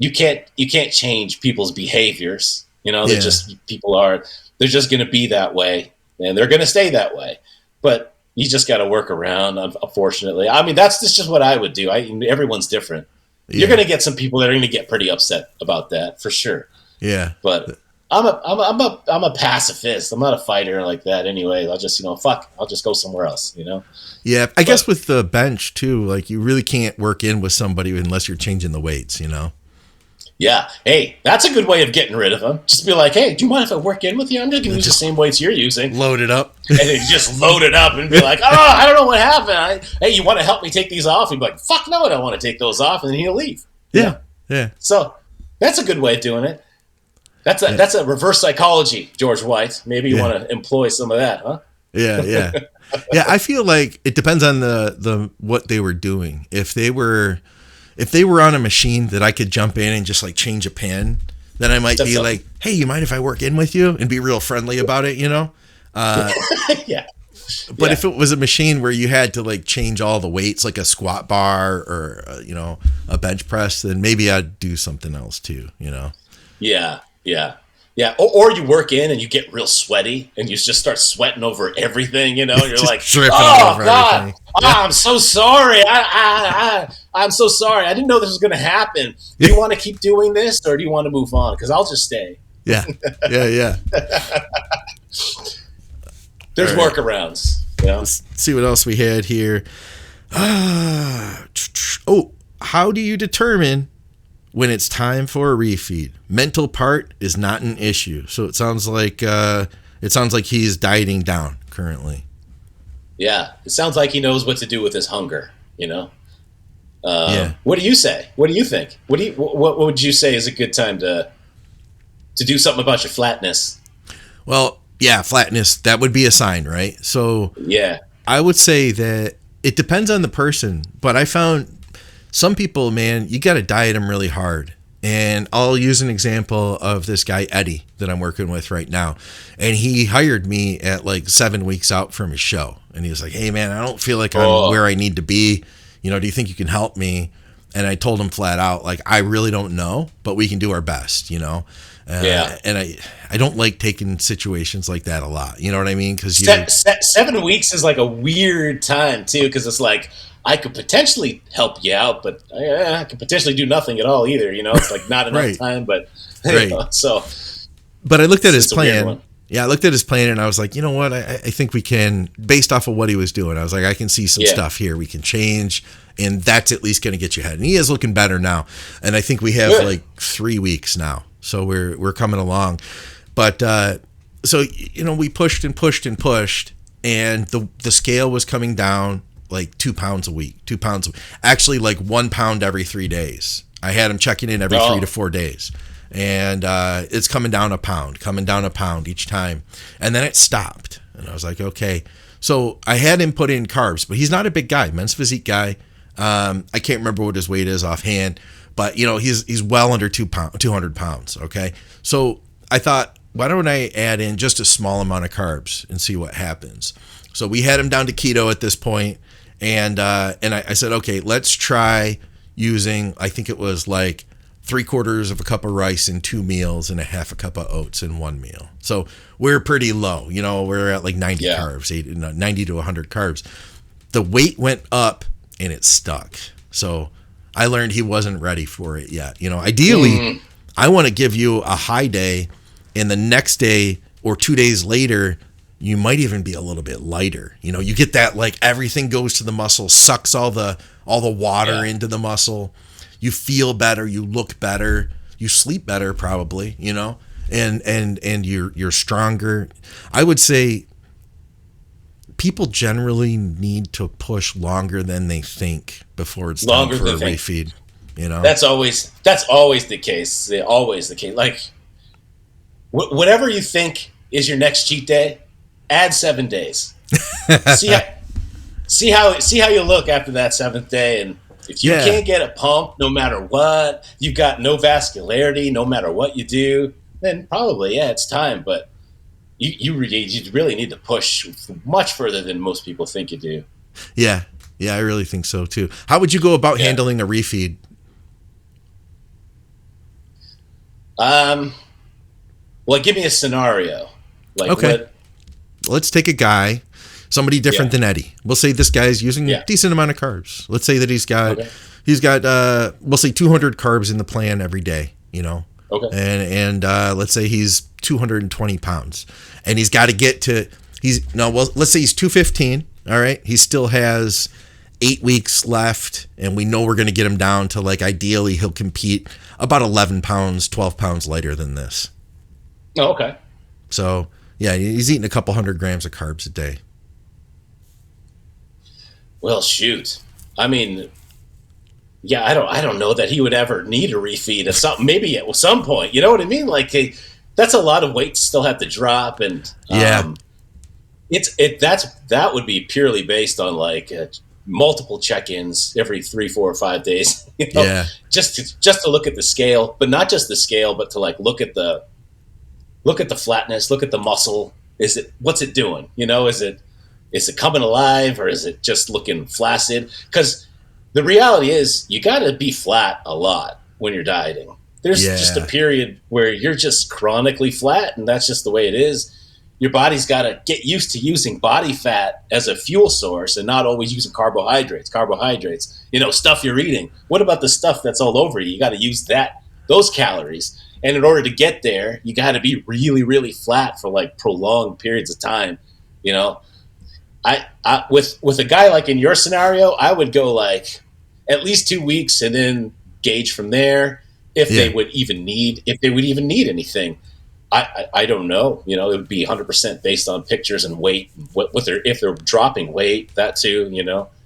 you can't change people's behaviors. They're just they're just going to be that way, and they're going to stay that way. But you just got to work around. Unfortunately, I mean that's just what I would do. Everyone's different. Yeah. You're going to get some people that are going to get pretty upset about that for sure. Yeah, but I'm a pacifist. I'm not a fighter like that anyway. I'll just I'll just go somewhere else. Yeah, I guess with the bench too, like you really can't work in with somebody unless you're changing the weights. Yeah. Hey, that's a good way of getting rid of them. Just be like, hey, do you mind if I work in with you? I'm just going to use the same weights you're using. Load it up. And then just load it up and be like, I don't know what happened. Hey, you want to help me take these off? He'd be like, fuck no, I don't want to take those off. And then he'll leave. Yeah. So that's a good way of doing it. That's a reverse psychology, George White. Maybe you want to employ some of that, huh? Yeah. Yeah, I feel like it depends on the what they were doing. If if they were on a machine that I could jump in and just like change a pin, then I might be like, hey, you mind if I work in with you, and be real friendly about it, Yeah. But if it was a machine where you had to like change all the weights, like a squat bar or a bench press, then maybe I'd do something else too, Yeah. Or you work in and you get real sweaty and you just start sweating over everything, You're like, oh God, everything. I'm so sorry. I'm so sorry. I didn't know this was going to happen. Do you want to keep doing this or do you want to move on? Because I'll just stay. Yeah. There's workarounds. Let's see what else we had here. How do you determine when it's time for a refeed? Mental part is not an issue. So it sounds like he's dieting down currently. Yeah, it sounds like he knows what to do with his hunger. Yeah. What do you say? What do you think? What would you say is a good time to do something about your flatness? Well, yeah, flatness, that would be a sign, right? So yeah, I would say that it depends on the person, but I found some people, man, you got to diet them really hard. And I'll use an example of this guy, Eddie, that I'm working with right now. And he hired me at like 7 weeks out from his show. And he was like, hey, man, I don't feel like I'm where I need to be. Do you think you can help me? And I told him flat out, like, I really don't know, but we can do our best, And I don't like taking situations like that a lot. You know what I mean? Because 7 weeks is like a weird time too, because it's like I could potentially help you out, but I could potentially do nothing at all either. It's like not enough time, but so. But I looked at his plan. Yeah, I looked at his plan and I was like, you know what? I think we can, based off of what he was doing, I was like, I can see some stuff here we can change, and that's at least going to get you ahead. And he is looking better now. And I think we have like 3 weeks now. So we're coming along. But so we pushed and pushed and pushed, and the scale was coming down like 2 pounds a week. Actually, like 1 pound every 3 days. I had him checking in every 3 to 4 days. And it's coming down a pound each time. And then it stopped. And I was like, okay. So I had him put in carbs, but he's not a big guy, men's physique guy. I can't remember what his weight is offhand, but he's well under 200 pounds. Okay. So I thought, why don't I add in just a small amount of carbs and see what happens? So we had him down to keto at this point, and I said, okay, let's try using, I think it was like 3/4 of a cup of rice in 2 meals and a half a cup of oats in 1 meal. So we're pretty low, we're at like 90 carbs, 90 to 100 carbs. The weight went up and it stuck. So I learned he wasn't ready for it yet. Ideally, I want to give you a high day, and the next day or 2 days later, you might even be a little bit lighter. You get that, like, everything goes to the muscle, sucks all the water into the muscle. You feel better, you look better, you sleep better probably, and you're stronger. I would say people generally need to push longer than they think before it's time for a refeed. That's always the case. Always the case. Like whatever you think is your next cheat day, add 7 days. see how you look after that 7th day, and if you can't get a pump, no matter what, you've got no vascularity, no matter what you do, then probably, it's time. But you really need to push much further than most people think you do. Yeah, I really think so too. How would you go about handling a refeed? Well, give me a scenario. Like, okay. Let's take a guy, somebody different than Eddie. We'll say this guy's using a decent amount of carbs. Let's say that he's got we'll say 200 carbs in the plan every day, Okay. And let's say he's 220 pounds, and he's got to get to let's say he's 215. All right. He still has 8 weeks left, and we know we're going to get him down to, like, ideally he'll compete about 11 pounds, 12 pounds lighter than this. Oh, okay. So yeah, he's eating a couple 100 grams of carbs a day. Well, shoot. I mean, I don't know that he would ever need a refeed at maybe at some point. You know what I mean? Like, that's a lot of weight to still have to drop, and that would be purely based on, like, multiple check-ins every 3, 4, or 5 days, just to look at the scale, but not just the scale, but to like look at the flatness, look at the muscle. What's it doing? Is it coming alive, or is it just looking flaccid? Because the reality is you got to be flat a lot when you're dieting. There's just a period where you're just chronically flat, and that's just the way it is. Your body's got to get used to using body fat as a fuel source and not always using carbohydrates, stuff you're eating. What about the stuff that's all over you? You got to use those calories. And in order to get there, you got to be really, really flat for like prolonged periods of time. I with a guy like in your scenario, I would go like at least 2 weeks and then gauge from there if they would even need anything. I don't know. It would be 100% based on pictures and weight. If they're dropping weight, that too.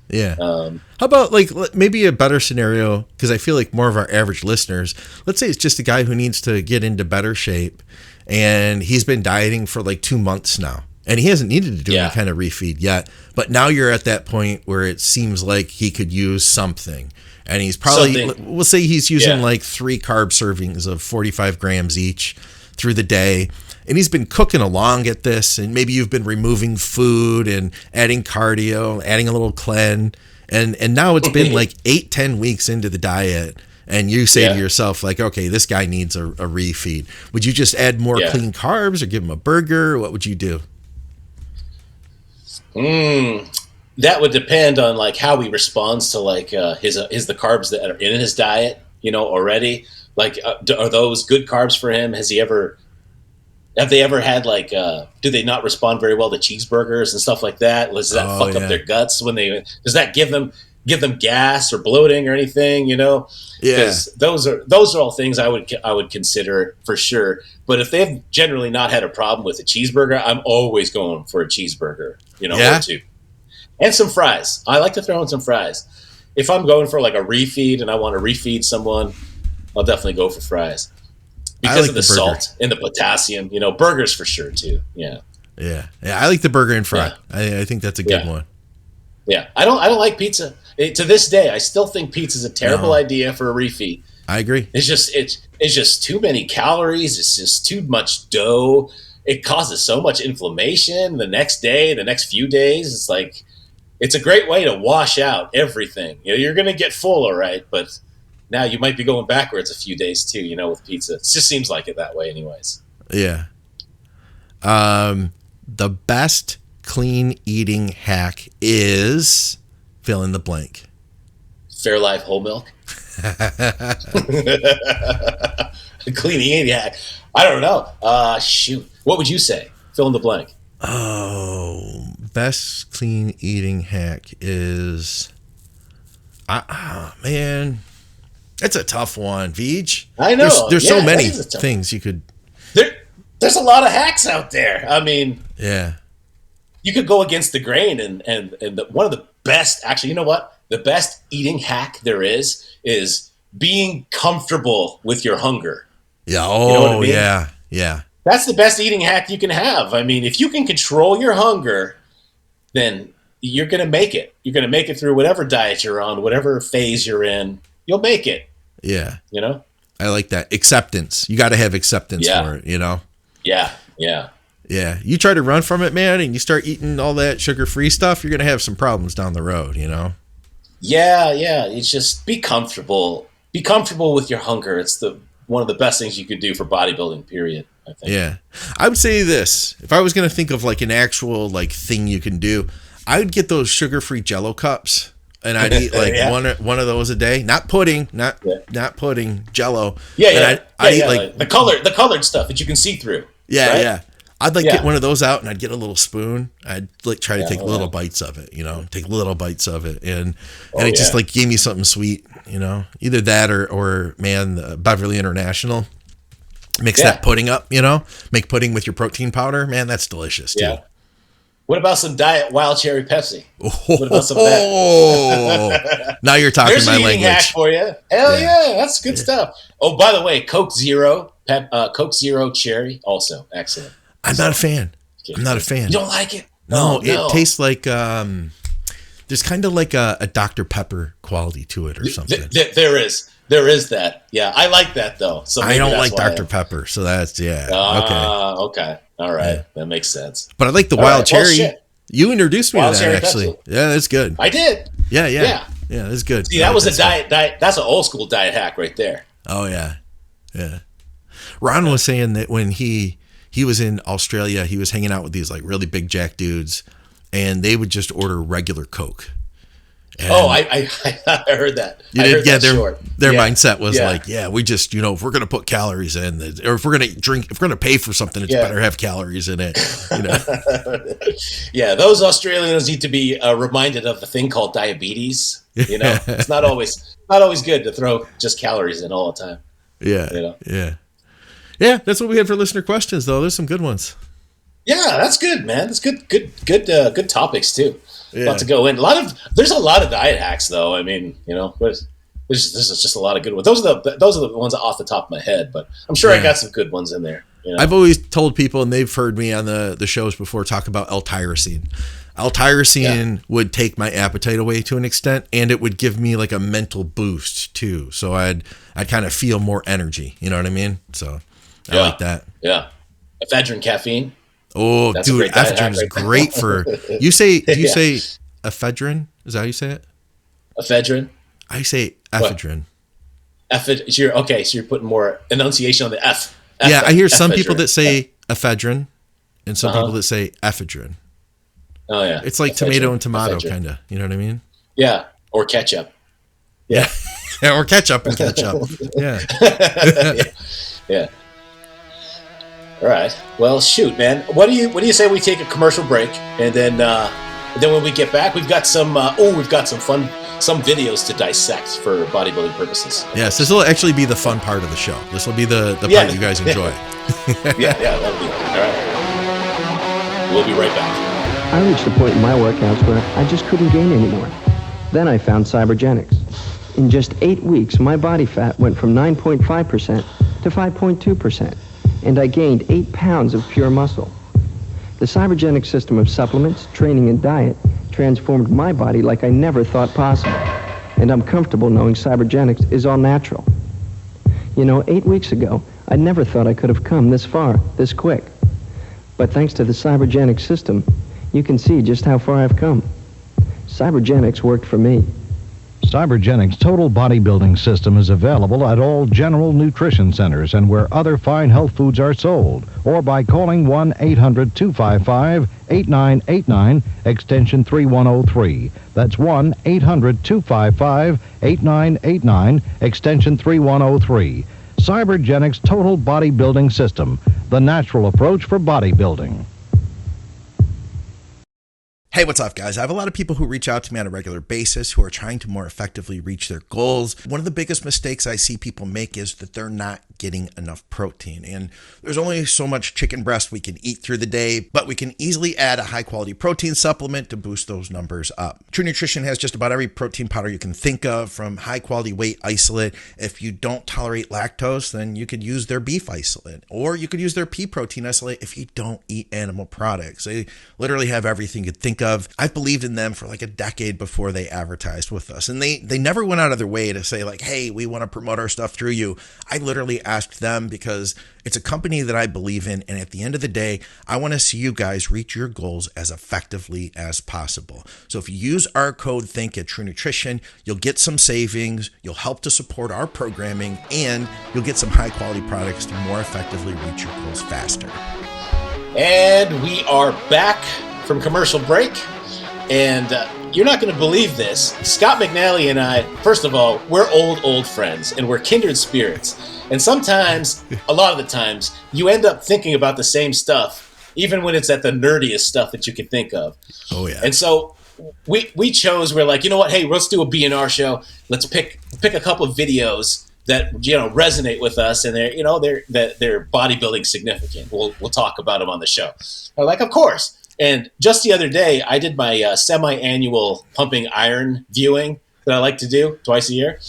Yeah. How about like maybe a better scenario? Because I feel like more of our average listeners, let's say it's just a guy who needs to get into better shape, and he's been dieting for like 2 months now, and he hasn't needed to do any kind of refeed yet. But now you're at that point where it seems like he could use something. And he's probably, we'll say he's using like 3 carb servings of 45 grams each through the day. And he's been cooking along at this. And maybe you've been removing food and adding cardio, adding a little cleanse. And now it's been like 8-10 weeks into the diet. And you say to yourself, like, okay, this guy needs a refeed. Would you just add more clean carbs or give him a burger? What would you do? That would depend on like how he responds to like the carbs that are in his diet, already. Like, are those good carbs for him? Have they ever had like, do they not respond very well to cheeseburgers and stuff like that? Does that fuck up their guts does that give them gas or bloating or anything, Because those are all things I would consider for sure. But if they've generally not had a problem with a cheeseburger, I'm always going for a cheeseburger, or 2. And some fries. I like to throw in some fries. If I'm going for like a refeed and I want to refeed someone, I'll definitely go for fries. Because of the salt and the potassium, burgers for sure too. Yeah. Yeah. I like the burger and fry. Yeah. I think that's a good one. Yeah. I don't like pizza. To this day, I still think pizza is a terrible idea for a refeed. I agree. It's just too many calories. It's just too much dough. It causes so much inflammation the next day, the next few days. It's like, it's a great way to wash out everything. You're going to get full, all right, but now you might be going backwards a few days too, with pizza. It just seems like it that way anyways. Yeah. The best clean eating hack is fill in the blank. Fairlife whole milk. Clean eating hack. I don't know. Shoot. What would you say? Fill in the blank. Oh, best clean eating hack is, man, it's a tough one, Vij. I know. There's so many things you could. There's a lot of hacks out there. I mean, you could go against the grain, and one of the best, actually, you know what? The best eating hack there is being comfortable with your hunger. Yeah. Oh, you know what I mean? Yeah. That's the best eating hack you can have. I mean, if you can control your hunger, then you're going to make it. You're going to make it through whatever diet you're on, whatever phase you're in. You'll make it. Yeah. I like that. Acceptance. You got to have acceptance for it, Yeah. Yeah. You try to run from it, man, and you start eating all that sugar-free stuff, you're going to have some problems down the road, Yeah. It's just be comfortable. Be comfortable with your hunger. It's one of the best things you could do for bodybuilding, period, I think. Yeah. I would say this. If I was going to think of like an actual like thing you can do, I would get those sugar-free Jell-O cups, and I'd eat like one of those a day. Not pudding, not pudding, Jell-O. Yeah. I'd eat like the colored stuff that you can see through. Yeah, right? yeah. I'd get one of those out, and I'd get a little spoon. I'd like try to take little bites of it, take little bites of it, and it just like gave me something sweet, either that or man, Beverly International mix that pudding up, make pudding with your protein powder, man, that's delicious too. What about some Diet Wild Cherry Pepsi? What about some of that? Now you're talking There's my an eating language. hack for you. Hell yeah, that's good stuff. Oh, by the way, Coke Zero Cherry, also excellent. I'm not a fan. I'm not a fan. You don't like it? No, it tastes like There's kind of like a Dr. Pepper quality to it or something. There is that. Yeah, I like that though. So I don't like Dr. Pepper, so that's okay. Okay. All right, that makes sense. But I like the wild cherry. Well, you introduced me to that actually. Yeah, that's good. I did. Yeah, that's good. See, that was a diet. That's an old school diet hack right there. Oh yeah. Ron was saying that when he was in Australia, he was hanging out with these like really big jack dudes, and they would just order regular Coke. And I heard that. Their mindset was like, we just, if we're going to put calories in, or if we're going to drink, if we're going to pay for something, it's better have calories in it. Yeah, those Australians need to be reminded of the thing called diabetes. It's not always good to throw just calories in all the time. Yeah. That's what we had for listener questions, though. There's some good ones. Yeah, that's good, man. That's good topics too. Yeah. About to go in. There's a lot of diet hacks, though. I mean, this is just a lot of good ones. Those are the ones off the top of my head, but I'm sure I got some good ones in there. I've always told people, and they've heard me on the shows before talk about L-tyrosine. L-tyrosine would take my appetite away to an extent, and it would give me like a mental boost too. So I'd kind of feel more energy. You know what I mean? So I like that. Yeah. Ephedrine caffeine. Oh, that's dude, ephedrine is great for you. Say ephedrine? Is that how you say it? Ephedrine. I say ephedrine. So you're putting more enunciation on the F. Yeah, I hear some people that say ephedrine, and some people that say ephedrine. Oh yeah, it's like tomato and tomato, kind of. You know what I mean? Yeah, or ketchup. Yeah, or ketchup and ketchup. Yeah. Yeah. All right. Well, shoot, man. What do you say we take a commercial break, and then when we get back, we've got some fun videos to dissect for bodybuilding purposes. Yes, this will actually be the fun part of the show. This will be the part you guys enjoy. That'll be all right. We'll be right back. I reached a point in my workouts where I just couldn't gain anymore. Then I found Cybergenics. In just 8 weeks, my body fat went from 9.5% to 5.2%. And I gained 8 pounds of pure muscle. The Cybergenic system of supplements, training, and diet transformed my body like I never thought possible. And I'm comfortable knowing Cybergenics is all natural. 8 weeks ago, I never thought I could have come this far, this quick. But thanks to the Cybergenic system, you can see just how far I've come. Cybergenics worked for me. Cybergenics Total Bodybuilding System is available at all general nutrition centers and where other fine health foods are sold, or by calling 1-800-255-8989, extension 3103. That's 1-800-255-8989, extension 3103. Cybergenics Total Bodybuilding System, the natural approach for bodybuilding. Hey, what's up, guys? I have a lot of people who reach out to me on a regular basis who are trying to more effectively reach their goals. One of the biggest mistakes I see people make is that they're not getting enough protein. And there's only so much chicken breast we can eat through the day, but we can easily add a high-quality protein supplement to boost those numbers up. True Nutrition has just about every protein powder you can think of, from high-quality whey isolate. If you don't tolerate lactose, then you could use their beef isolate, or you could use their pea protein isolate if you don't eat animal products. They literally have everything you'd think of. I've believed in them for like a decade before they advertised with us, and they never went out of their way to say like, hey, we want to promote our stuff through you. I literally asked them because it's a company that I believe in, and at the end of the day, I want to see you guys reach your goals as effectively as possible. So if you use our code THINK at True Nutrition, you'll get some savings, you'll help to support our programming, and you'll get some high quality products to more effectively reach your goals faster. And we are back from commercial break, and you're not going to believe this. Scott McNally and I, first of all, we're old friends, and we're kindred spirits. And sometimes, a lot of the times, you end up thinking about the same stuff, even when it's at the nerdiest stuff that you can think of. Oh yeah. And so we chose. We're like, you know what? Hey, let's do a B&R show. Let's pick a couple of videos that resonate with us, and they're bodybuilding significant. We'll talk about them on the show. I'm like, of course. And just the other day, I did my semi-annual pumping iron viewing that I like to do twice a year.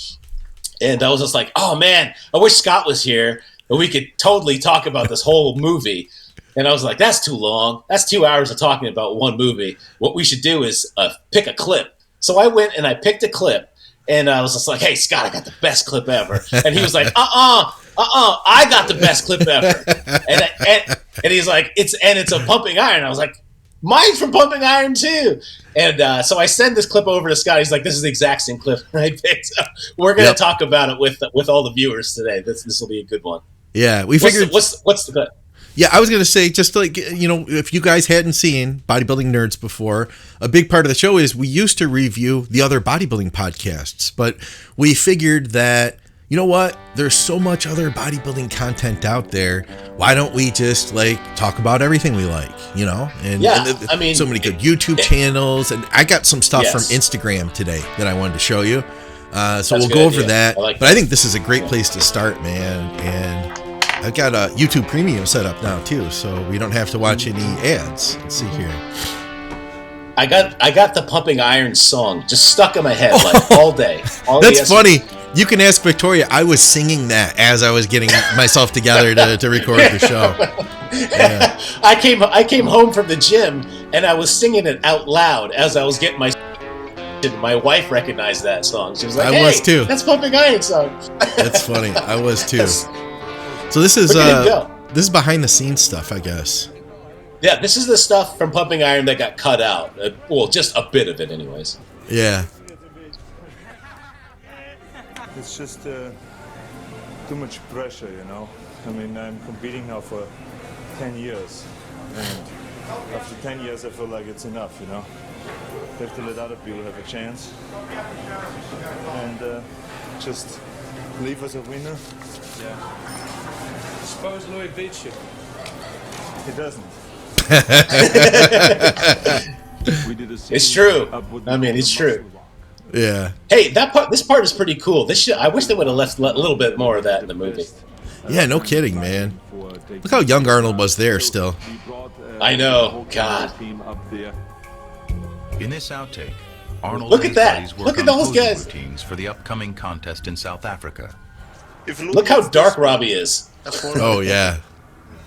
And I was just like, oh, man, I wish Scott was here and we could totally talk about this whole movie. And I was like, that's too long. That's 2 hours of talking about one movie. What we should do is pick a clip So I went and I picked a clip, and I was just like, "Hey, Scott, I got the best clip ever." And he was like, I got the best clip ever. And he's like, it's a pumping iron. I was like, mine's from Pumping Iron too. And so I send this clip over to Scott. He's like, this is the exact same clip I picked. So we're going to talk about it with all the viewers today. This will be a good one. Yeah, we figured. What's the good? Yeah, I was going to say, just like, if you guys hadn't seen Bodybuilding Nerds before, a big part of the show is we used to review the other bodybuilding podcasts, but we figured that, you know what, there's so much other bodybuilding content out there. Why don't we just talk about everything we like, And I mean, so many good YouTube channels, and I got some stuff from Instagram today that I wanted to show you. So we'll go over that. But I think this is a great place to start, man. And I've got a YouTube Premium set up now too, so we don't have to watch any ads. Let's see here. I got the Pumping Iron song just stuck in my head all day. That's funny. You can ask Victoria. I was singing that as I was getting myself together to record the show. Yeah. I came home from the gym and I was singing it out loud as I was getting my wife recognized that song. She was like, "Hey, I was too. That's Pumping Iron song." That's funny. I was too. So this is behind the scenes stuff, I guess. Yeah, this is the stuff from Pumping Iron that got cut out. Well, just a bit of it, anyways. Yeah. It's just too much pressure, I mean, I'm competing now for 10 years, and after 10 years I feel like it's enough, You have to let other people have a chance, and just leave as a winner. Yeah. Suppose Louis beats you. He doesn't. It's true. I mean, it's true. Yeah. Hey, this part is pretty cool. I wish they would have left a little bit more of that in the movie. Yeah, no kidding, man. Look how young Arnold was there still. I know. God. In this outtake, Arnold look at that. Look at those guys. Routines for the upcoming contest in South Africa. Look how dark Robbie is. Oh yeah.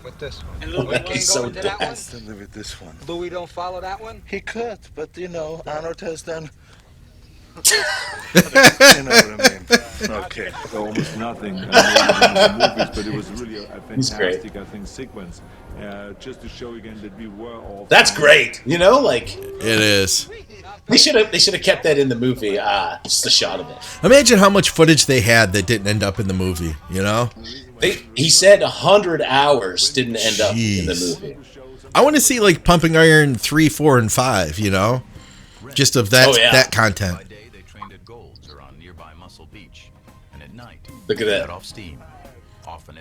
With this one. And Louis He's so dark. With this one. Louis don't follow that one? He could, but Arnold has done. You know what I mean? Okay. Almost nothing in the movies, but it was really a fantastic, I think, sequence. Just to show again that we were all. That's great. It is. They should have kept that in the movie. Just a shot of it. Imagine how much footage they had that didn't end up in the movie. He said 100 hours didn't end up in the movie. I want to see Pumping Iron 3, 4, and 5. Just of that content. Look at that. Off steam.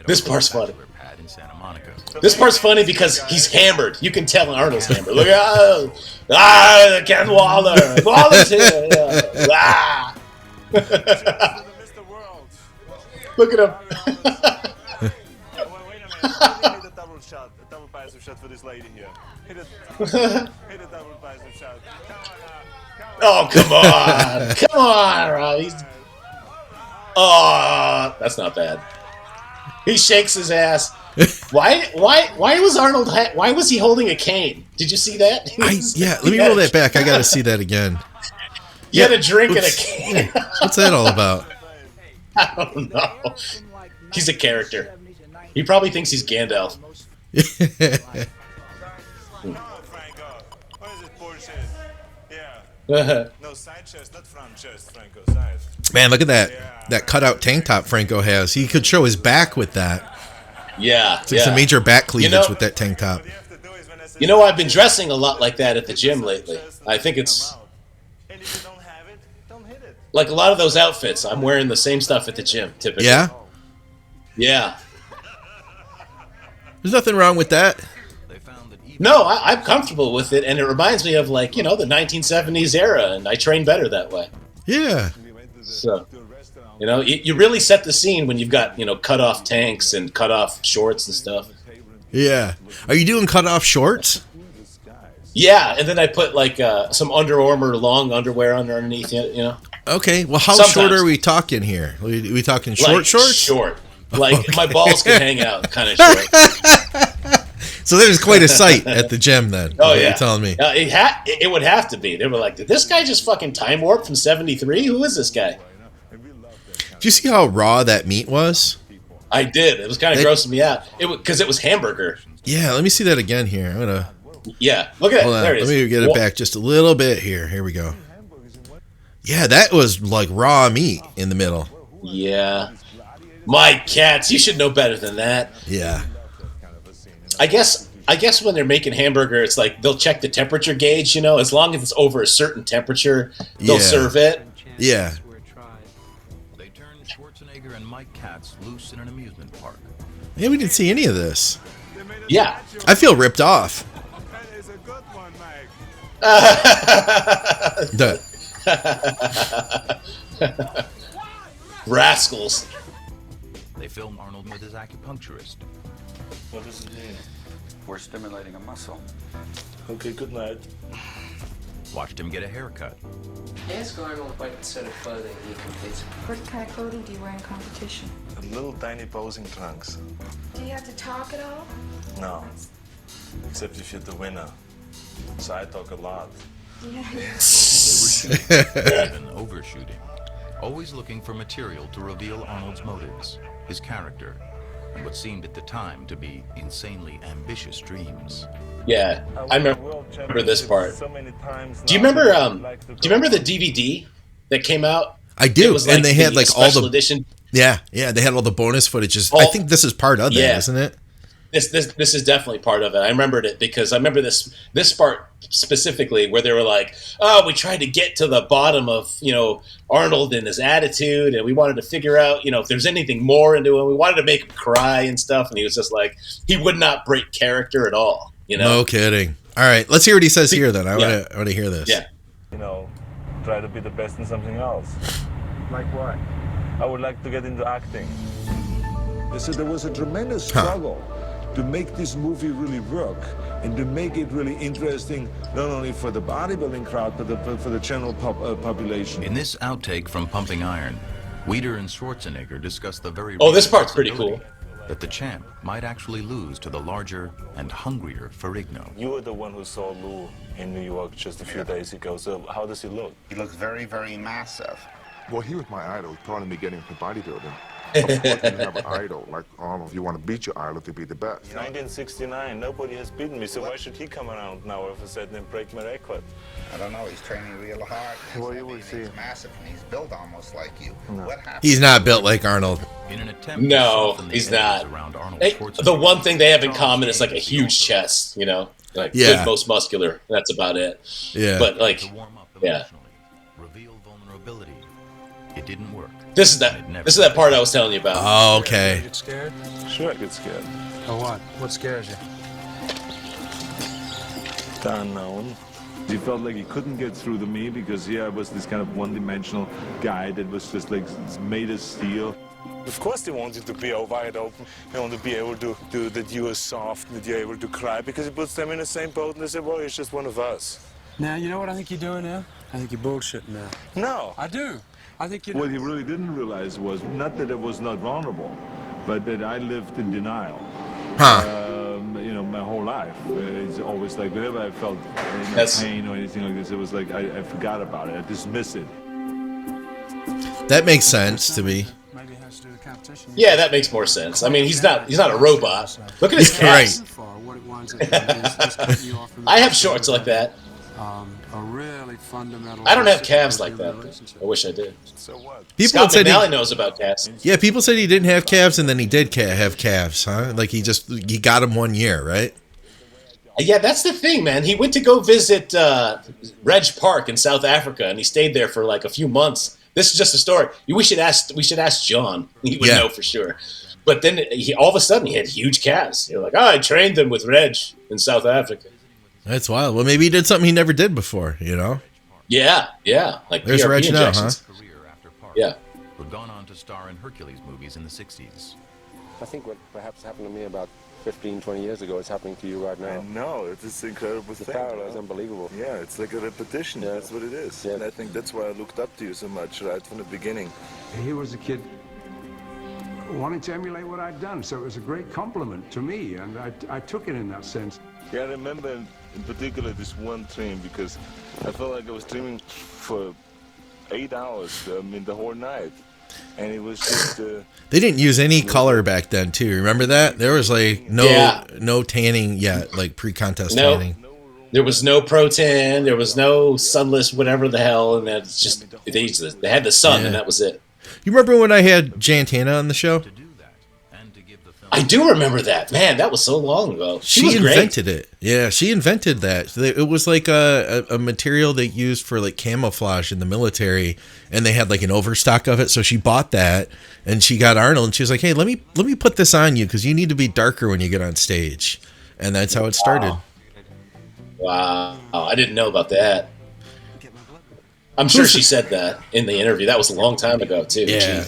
This part's funny. This part's funny because he's hammered. You can tell Arnold's hammered. Look at Ken Waller. Waller's here. Look at him. A double bicep shot for this lady here. Hit a double bicep shot. Oh, come on. Come on, Rob. Oh, that's not bad. He shakes his ass. Why was Arnold? Why was he holding a cane? Did you see that? Let me roll that back. I got to see that again. He had a drink and a cane. What's that all about? I don't know. He's a character. He probably thinks he's Gandalf. No side chest, not front chest, Franco. Side. Man, look at that cutout tank top Franco has. He could show his back with that. Yeah, It's a major back cleavage with that tank top. I've been dressing a lot like that at the gym lately. I think it's like a lot of those outfits. I'm wearing the same stuff at the gym typically. Yeah? Yeah. There's nothing wrong with that. No, I'm comfortable with it, and it reminds me of the 1970s era, and I train better that way. Yeah. So, you really set the scene when you've got cut off tanks and cut off shorts and stuff. Yeah. Are you doing cut off shorts? Yeah, and then I put some Under Armour long underwear underneath it. Okay. Well, how Sometimes. short are we talking here? Are we talking short shorts? Short. My balls can hang out kind of short. So there's quite a sight at the gym then. Oh is what yeah, you're telling me. It would have to be. They were like, did this guy just fucking time warp from '73? Who is this guy? Did you see how raw that meat was? I did. It was kind of grossing me out. Because it was hamburger. Yeah, let me see that again here. I'm gonna. Yeah, look at Hold it. on. There it is. Let me get it back just a little bit here. Here we go. Yeah, that was like raw meat in the middle. Yeah. My cats, you should know better than that. Yeah. I guess when they're making hamburger, it's like they'll check the temperature gauge, as long as it's over a certain temperature, they'll serve it. Yeah. They turned Schwarzenegger and Mike Katz loose in an amusement park. Yeah, we didn't see any of this. Yeah. I feel ripped off. Rascals. They filmed Arnold with his acupuncturist. What does it mean? We're stimulating a muscle. Okay, good night. Watched him get a haircut. Ask Arnold what sort of clothing he competes with. What kind of clothing do you wear in competition? Little tiny posing trunks. Do you have to talk at all? No. Except if you're the winner. So I talk a lot. Yeah. They were shooting, even overshooting, always looking for material to reveal Arnold's motives, his character, and what seemed at the time to be insanely ambitious dreams. Yeah, I remember this part. So many times Do you remember? Do you remember the DVD that came out? I do, and they had like all the edition. Yeah, they had all the bonus footages. I think this is part of that, isn't it? This is definitely part of it. I remembered it because I remember this part specifically where they were like, "Oh, we tried to get to the bottom of Arnold and his attitude, and we wanted to figure out if there's anything more into him. We wanted to make him cry and stuff." And he was just like, he would not break character at all. No kidding. All right, let's hear what he says here. Then I want to hear this. Yeah. Try to be the best in something else. Like what? I would like to get into acting. So there was a tremendous struggle to make this movie really work and to make it really interesting, not only for the bodybuilding crowd, but for the general population. In this outtake from Pumping Iron, Weider and Schwarzenegger discuss the very this part's pretty cool. That the champ might actually lose to the larger and hungrier Ferrigno. You were the one who saw Lou in New York just a few days ago, so how does he look? He looks very, very massive. Well, he was my idol. He taught me getting into bodybuilding. Of course, you have an idol. Like, if you want to beat your idol to be the best. 1969, nobody has beaten me, so why should he come around now all of a sudden and break my record? I don't know, he's training real hard. Well, you will see. He's massive and he's built almost like you. No. What happened? He's not built like Arnold. In an attempt No, he's not. The one thing they have in common is like a huge chest, like good, most muscular. That's about it. Yeah. But like, reveal vulnerability. It didn't work. This is that part I was telling you about. Oh, okay. You get scared? Sure, I get scared. Of what? What scares you? The unknown. He felt like he couldn't get through to me because I was this kind of one-dimensional guy that was just like made of steel. Of course they want you to be all wide open. They want to be able to do that you are soft, that you're able to cry, because it puts them in the same boat and they say, well, he's just one of us. Now, you know what I think you're doing now? I think you're bullshitting now. No. I do. I think What he really didn't realize was not that I was not vulnerable, but that I lived in denial. My whole life. It's always like whenever I felt pain or anything like this, it was like I forgot about it. I dismissed it. That makes sense to me. Maybe it has to do with competition. Yeah, that makes more sense. I mean, he's not a robot. Look at his calves. I have shorts like that. A really fundamental. I don't have calves like that. I wish I did. So what? Scott McNally knows about calves. Yeah, people said he didn't have calves, and then he did have calves, huh? Like he got them 1 year, right? Yeah, that's the thing, man. He went to go visit Reg Park in South Africa, and he stayed there for like a few months. This is just a story. We should ask John. He would know for sure. But then all of a sudden he had huge calves. You're like, I trained them with Reg in South Africa. That's wild. Well, maybe he did something he never did before, Yeah. Like there's PRP Reg now, huh? Yeah. Who'd gone on to star in Hercules movies in the 60s. I think what perhaps happened to me about 15, 20 years ago is happening to you right now. I know, it's this incredible thing. The parallel is unbelievable. Yeah, it's like a repetition. Yeah. That's what it is. Yeah. And I think that's why I looked up to you so much right from the beginning. He was a kid wanting to emulate what I'd done. So it was a great compliment to me, and I took it in that sense. Yeah, I remember in particular this one dream because I felt like I was dreaming for 8 hours, the whole night. And it was just... they didn't use any color back then, too. Remember that? There was like no tanning yet, like pre-contest tanning. There was no pro-tan. There was no sunless whatever the hell. And that's just... They had the sun, and that was it. You remember when I had Jantana on the show? I do remember that. Man, that was so long ago. She invented it. Yeah, she invented that. It was like a material they used for like camouflage in the military, and they had like an overstock of it. So she bought that, and she got Arnold, and she was like, "Hey, let me put this on you because you need to be darker when you get on stage," and that's how it started. Wow, I didn't know about that. I'm sure she said that in the interview. That was a long time ago too. Yeah.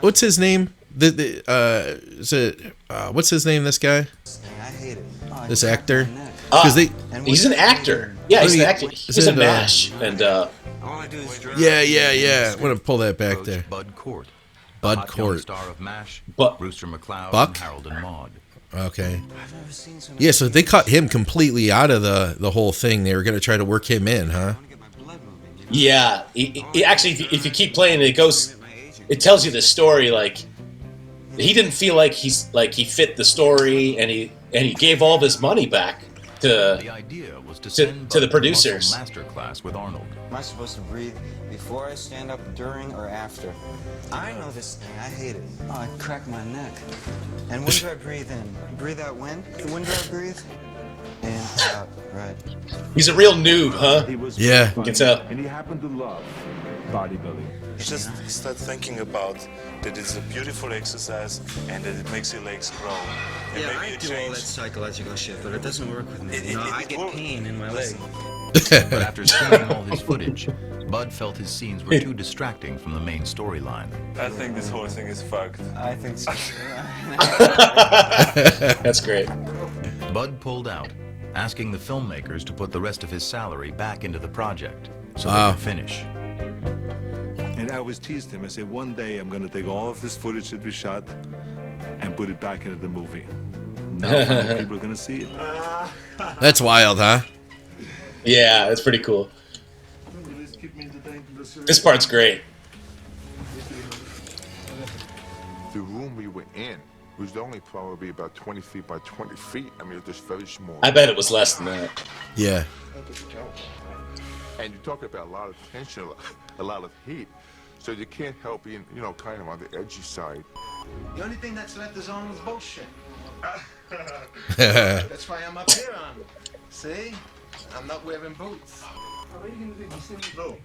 What's his name? What's his name? This guy? This actor? He's an actor. Yeah, he's an actor. He's in MASH. And yeah. I'm gonna pull that back there. Bud Cort. Bud Cort. Star of MASH. Brewster McCloud. Buck? And Harold and Maude. Okay. Yeah, so they cut him completely out of the whole thing. They were gonna try to work him in, huh? Yeah. He actually, if you keep playing, it tells you the story. Like he didn't feel like he fit the story, and he gave all of his money back to the producers. Masterclass with Arnold. Am I supposed to breathe before I stand up, during, or after? I know this thing. I hate it. Oh, I crack my neck. And when do I breathe in? Breathe out when? When do I breathe? In, out, right. He's a real noob, huh? Yeah. You can tell. And he happened to love bodybuilding. You just start thinking about that it's a beautiful exercise and that it makes your legs grow. And Yeah, maybe I do all that psychological shit, but it doesn't work with me. I get pain in my leg. But after seeing all his footage, Bud felt his scenes were too distracting from the main storyline. I think this whole thing is fucked. I think so. That's great. Bud pulled out, asking the filmmakers to put the rest of his salary back into the project so Wow. they could finish. And I always teased him. I said, one day I'm going to take all of this footage that we shot and put it back into the movie. Now finally people are going to see it. That's wild, huh? Yeah, that's pretty cool. This part's great. The room we were in was only probably about 20 feet by 20 feet. I mean, it was just very small. I bet it was less than that. Yeah. And you talk about a lot of tension, a lot of heat. So you can't help being, kind of on the edgy side. The only thing that's left is Arnold's bullshit. That's why I'm up here, Arnold. See? I'm not wearing boots. What are you going to do? You see me go?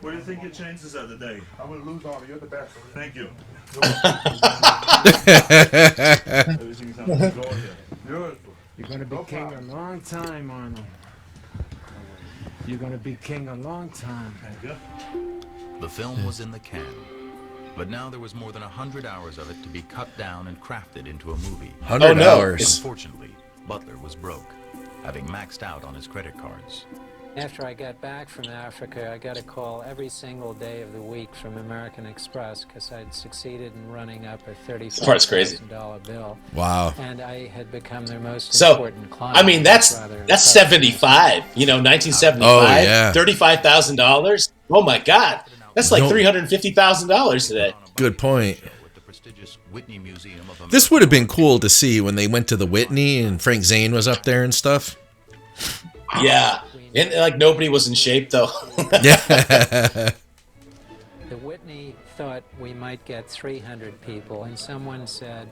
What do you think your chances are today? I'm going to lose all of you. You're the best. Thank you. Everything's on the floor here. Beautiful. You're gonna be king a long time, Arnold. You're gonna be king a long time. Thank you. The film was in the can, but now there was more than 100 hours of it to be cut down and crafted into a movie. 100 hours. Unfortunately, Butler was broke, having maxed out on his credit cards. After I got back from Africa, I got a call every single day of the week from American Express because I'd succeeded in running up a $35,000 bill. Wow. And I had become their most So, important client. I mean, that's 75. 1975. Oh, yeah. $35,000. Oh my God, that's like $350,000 today. Good point. This would have been cool to see when they went to the Whitney and Frank Zane was up there and stuff. Yeah. And like nobody was in shape though. The Whitney thought we might get 300 people, and someone said,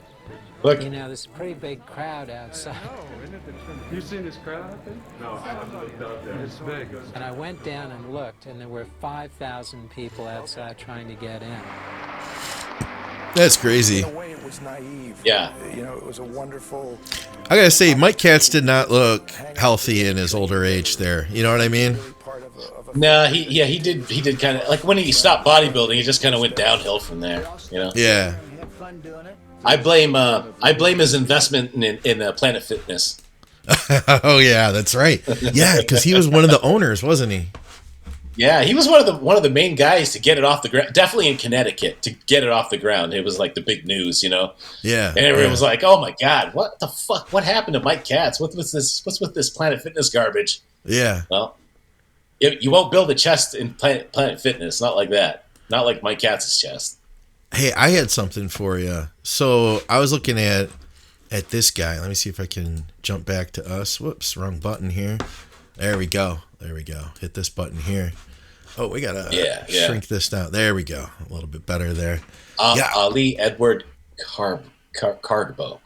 Look. there's a pretty big crowd outside. You seen this crowd out there? No, I haven't looked out there. It's big. And I went down and looked, and there were 5,000 people outside trying to get in. That's crazy. In a way, it was naive. Yeah. It was a wonderful. I gotta say, Mike Katz did not look healthy in his older age there. You know what I mean? No, he did kind of like when he stopped bodybuilding, he just kind of went downhill from there. Yeah. I blame his investment in Planet Fitness. Oh yeah, that's right. Yeah, because he was one of the owners, wasn't he? Yeah, he was one of the main guys to get it off the ground. Definitely in Connecticut to get it off the ground. It was like the big news, you know. Yeah, and everyone was like, "Oh my God, what the fuck? What happened to Mike Katz? What's with this Planet Fitness garbage?" Yeah. Well, you won't build a chest in Planet Fitness. Not like that. Not like Mike Katz's chest. Hey, I had something for you. So I was looking at this guy. Let me see if I can jump back to us. Whoops, wrong button here. There we go. Hit this button here. Oh, we gotta shrink this down. There we go. A little bit better there. Ali Edward Kargbo.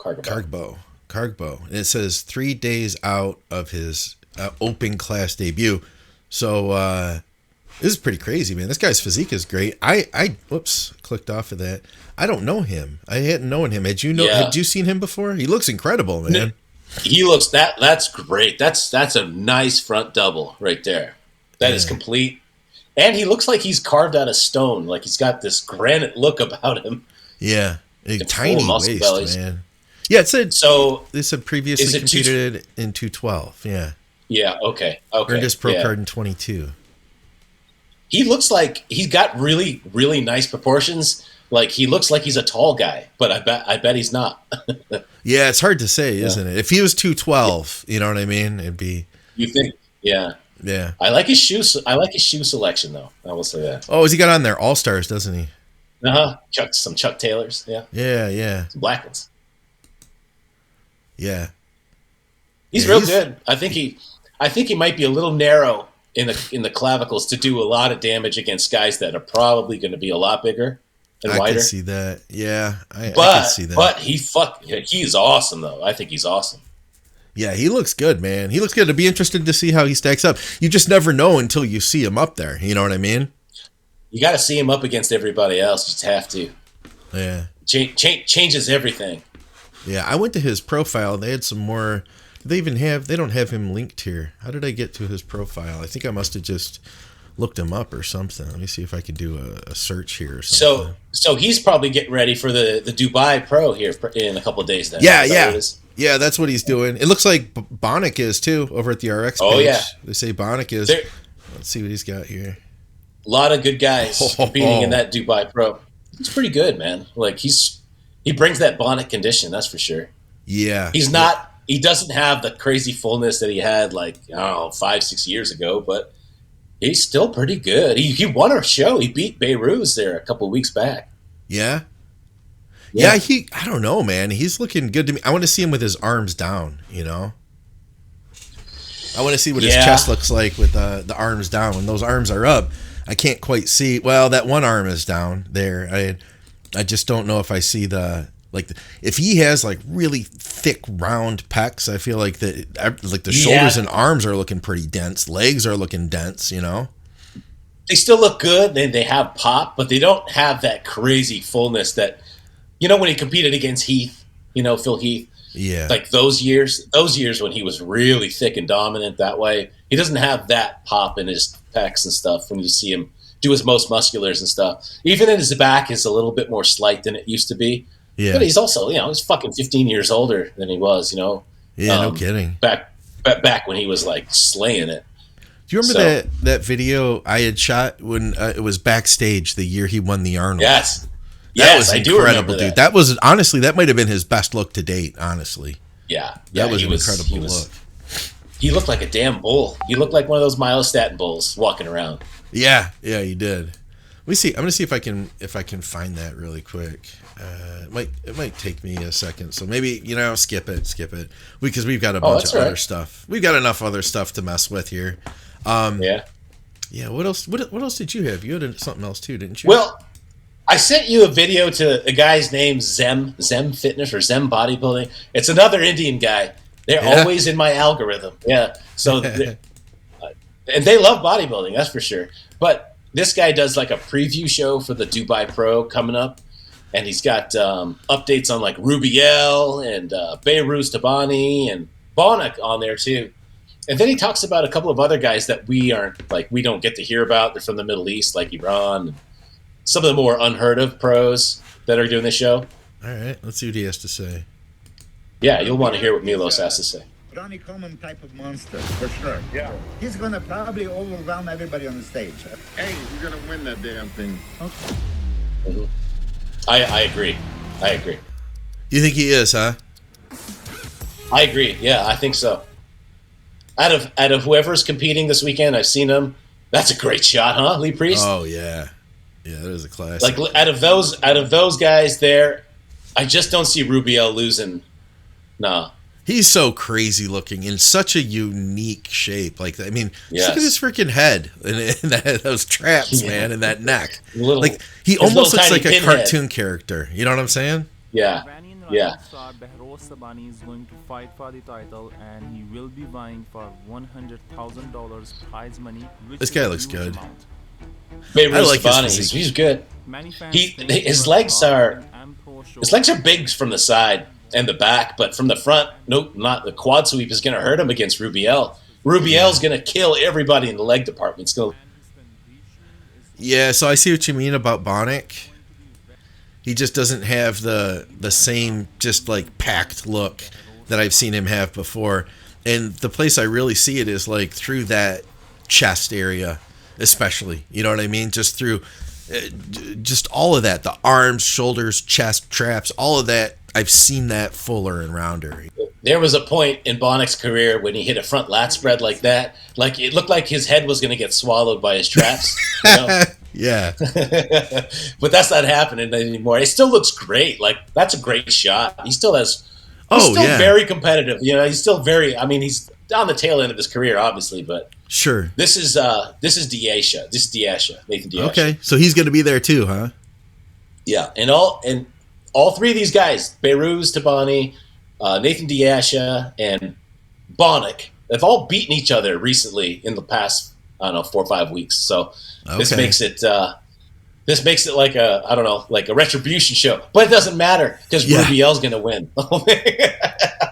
And it says 3 days out of his open class debut. So this is pretty crazy, man. This guy's physique is great. I clicked off of that. I don't know him. I hadn't known him. Had you seen him before? He looks incredible, man. He looks that's great. That's a nice front double right there. That is complete. And he looks like he's carved out of stone. Like he's got this granite look about him. Yeah. A tiny waist, man. Yeah, it said previously competed in 212. Yeah. Yeah, okay. Earned his pro card in 22. He looks like he's got really, really nice proportions. Like he looks like he's a tall guy, but I bet he's not. Yeah, it's hard to say, isn't it? If he was 212, you know what I mean? It'd be. You think? Yeah. Yeah. I like his shoes. I like his shoe selection, though. I will say that. Oh, has he got on there All Stars, doesn't he? Some Chuck Taylors. Yeah. Yeah. Some black ones. Yeah. He's real good. I think he might be a little narrow in the clavicles to do a lot of damage against guys that are probably going to be a lot bigger and wider. I can see that. Yeah, I can see that. But he's awesome though. I think he's awesome. Yeah, he looks good, man. He looks good. I'd be interested to see how he stacks up. You just never know until you see him up there. You know what I mean? You got to see him up against everybody else. You just have to. Yeah. Changes everything. Yeah, I went to his profile. They had some more. They don't have him linked here. How did I get to his profile? I think I must have just looked him up or something. Let me see if I can do a search here or something. So he's probably getting ready for the Dubai Pro here in a couple of days then. Yeah, that's what he's doing. It looks like Bocac is too over at the RX page. Oh yeah. They say Bocac is. Let's see what he's got here. A lot of good guys competing in that Dubai Pro. It's pretty good, man. Like he brings that Bocac condition, that's for sure. Yeah. He doesn't have the crazy fullness that he had 5-6 years ago, but he's still pretty good. He won our show. He beat Beirut there a couple of weeks back. Yeah. Yeah, I don't know, man. He's looking good to me. I want to see him with his arms down, you know? I want to see what his chest looks like with the arms down. When those arms are up, I can't quite see. Well, that one arm is down there. I just don't know if I see if he has really thick round pecs, I feel like the shoulders and arms are looking pretty dense. Legs are looking dense, you know? They still look good. They have pop, but they don't have that crazy fullness that, when he competed against Heath, Phil Heath. Yeah. Like those years when he was really thick and dominant that way, he doesn't have that pop in his pecs and stuff when you see him do his most musculars and stuff. Even in his back is a little bit more slight than it used to be. Yeah. But he's also, he's fucking 15 years older than he was, Yeah, no kidding. Back when he was slaying it. Do you remember that video I had shot when it was backstage the year he won the Arnold? Yes. That was I incredible, do remember dude. That was honestly, that might have been his best look to date, honestly. Yeah. That was an incredible look. He looked like a damn bull. He looked like one of those myostatin bulls walking around. Yeah, he did. Let me see. I'm gonna see if I can find that really quick. It might take me a second. So maybe skip it because we've got a bunch of other stuff. We've got enough other stuff to mess with here. Yeah. What else? What else did you have? You had something else too, didn't you? Well, I sent you a video to a guy's name Zem Fitness or Zem Bodybuilding. It's another Indian guy. They're always in my algorithm. Yeah. So, and they love bodybuilding. That's for sure. But this guy does a preview show for the Dubai Pro coming up. And he's got updates on Rubiel and Beirut Tabani and Bocac on there too. And then he talks about a couple of other guys that we don't get to hear about. They're from the Middle East, like Iran. And some of the more unheard of pros that are doing this show. All right, let's see what he has to say. Yeah, you'll want to hear what Milos has to say. Ronnie Coleman type of monster, for sure. Yeah. He's gonna probably overwhelm everybody on the stage. Hey, he's gonna win that damn thing. Okay. I agree. I agree. You think he is, huh? I agree. Yeah, I think so. Out of whoever's competing this weekend, I've seen him. That's a great shot, huh, Lee Priest? Oh yeah, yeah, that is a classic. Like out of those guys there, I just don't see Rubiel losing. No. He's so crazy looking in such a unique shape. Like, I mean, Yes. look at his freaking head and those traps, man, and that neck. Like, he his almost little looks tiny like a pinhead. cartoon character. You know what I'm saying? Yeah. Yeah. Star Behrouz Sabani is going to fight for the title, and he will be vying for $100,000 prize money. Which This is guy a looks huge good. amount. I like his Sabani. physique. He's good. Many fans His think legs Edward are and Pro Show- his legs are big from the side and the back, but from the front, nope, not the quad sweep is going to hurt him against Rubiel. Rubiel's going to kill everybody in the leg department. It's gonna, Yeah, so I see what you mean about Bocac. He just doesn't have the same just like packed look that I've seen him have before. And the place I really see it is like through that chest area, especially. You know what I mean? Just through just all of that, the arms, shoulders, chest, traps, all of that. I've seen that fuller and rounder. there was a point in Bonac's career when he hit a front lat spread like that. Like, it looked like his head was going to get swallowed by his traps. You know? Yeah. But that's not happening anymore. It still looks great. Like, that's a great shot. He still has... He's still very competitive. You know, he's still very... I mean, he's on the tail end of his career, obviously, but... Sure. This is Diasha. This is Diasha. Nathan Diasha. Okay, so he's going to be there too, huh? Yeah, and all three of these guys, Behrouz, Tabani, Nathan Diasha, and Bonac, have all beaten each other recently in the past, I don't know, 4 or 5 weeks. So this makes it like a, I don't know, like a retribution show. But it doesn't matter because Rubiel's going to win.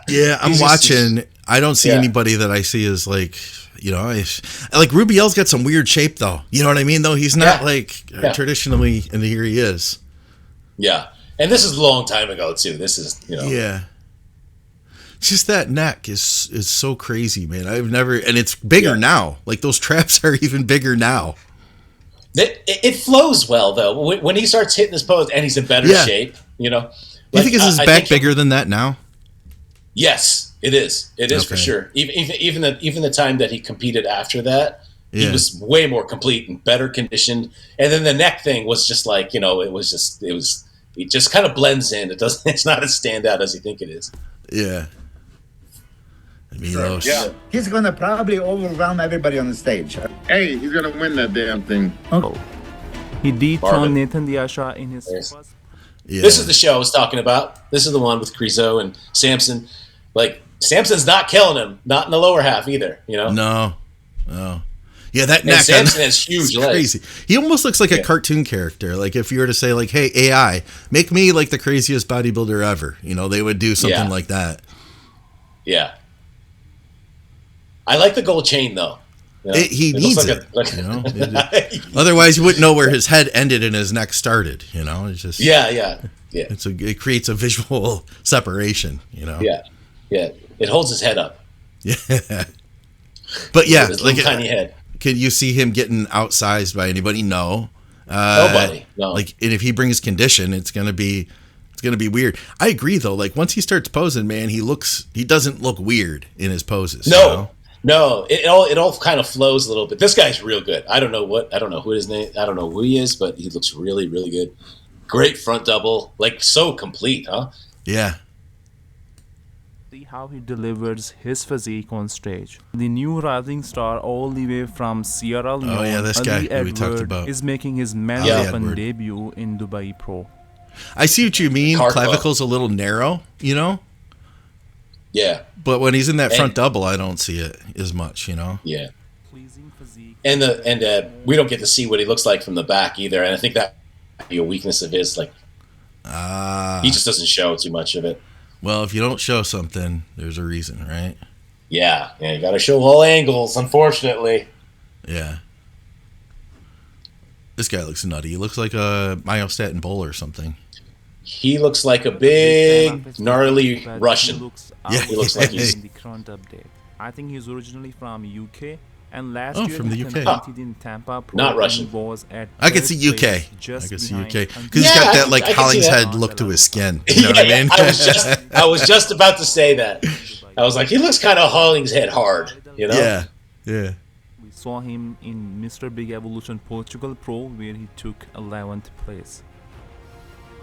Yeah, I'm watching. I don't see anybody that I see as like, you know, like Rubiel's got some weird shape though. You know what I mean? Though he's not traditionally, and here he is. Yeah, and this is a long time ago too. This is, you know. Yeah. Just that neck is so crazy, man. I've never, and it's bigger now. Like those traps are even bigger now. It flows well though when he starts hitting his pose, and he's in better shape. You know. Do you think is his back bigger than that now? Yes, it is. It is for sure. Even the time that he competed after that, he was way more complete and better conditioned. And then the neck thing was just like, you know, it just kind of blends in. It's not as standout as you think it is. Yeah. I mean, He's going to probably overwhelm everybody on the stage. Hey, he's going to win that damn thing. Oh. He dethroned Nathan Diasha in his first. Yeah. This is the show I was talking about. This is the one with Krizo and Samson. Like, Samson's not killing him, not in the lower half either, you know? No. Yeah, that neck. Samson has huge legs. Crazy. He almost looks like a cartoon character. Like if you were to say, like, hey, AI, make me like the craziest bodybuilder ever. You know, they would do something like that. Yeah. I like the gold chain, though. You know? He needs it. You know? Otherwise, you wouldn't know where his head ended and his neck started. You know, it's just it creates a visual separation. You know. Yeah. It holds his head up. Yeah. But yeah, his like tiny head. Could you see him getting outsized by anybody? No. Nobody. No. Like, and if he brings condition, it's gonna be weird. I agree though. Like once he starts posing, man, he doesn't look weird in his poses. No. You know? No, it all kind of flows a little bit. This guy's real good. I don't know who his name. I don't know who he is, but he looks really, really good. Great front double, like so complete, huh? Yeah. See how he delivers his physique on stage. The new rising star, all the way from Sierra Leone, oh yeah, this guy Edward we talked about is making his men's open debut in Dubai Pro. I see what you mean. Kargbo. Clavicle's a little narrow, you know. Yeah. But when he's in that front double, I don't see it as much, you know. Yeah. And we don't get to see what he looks like from the back either, and I think that might be a weakness of his. Like, he just doesn't show too much of it. Well, if you don't show something, there's a reason, right? Yeah, you got to show all angles, unfortunately. Yeah. This guy looks nutty. He looks like a myostatin bull or something. He looks like a big, gnarly Russian. He looks like he's... in the current update. I think he's originally from UK, and last year from the he UK. competed in Tampa Pro. Not Russian. Was at I can see UK. I just can see behind UK because he's got that like Hollingshead look to his skin. You know what I mean? I was just about to say that. I was like, he looks kind of Hollingshead hard. You know? Yeah. Yeah. We saw him in Mr. Big Evolution Portugal Pro, where he took 11th place.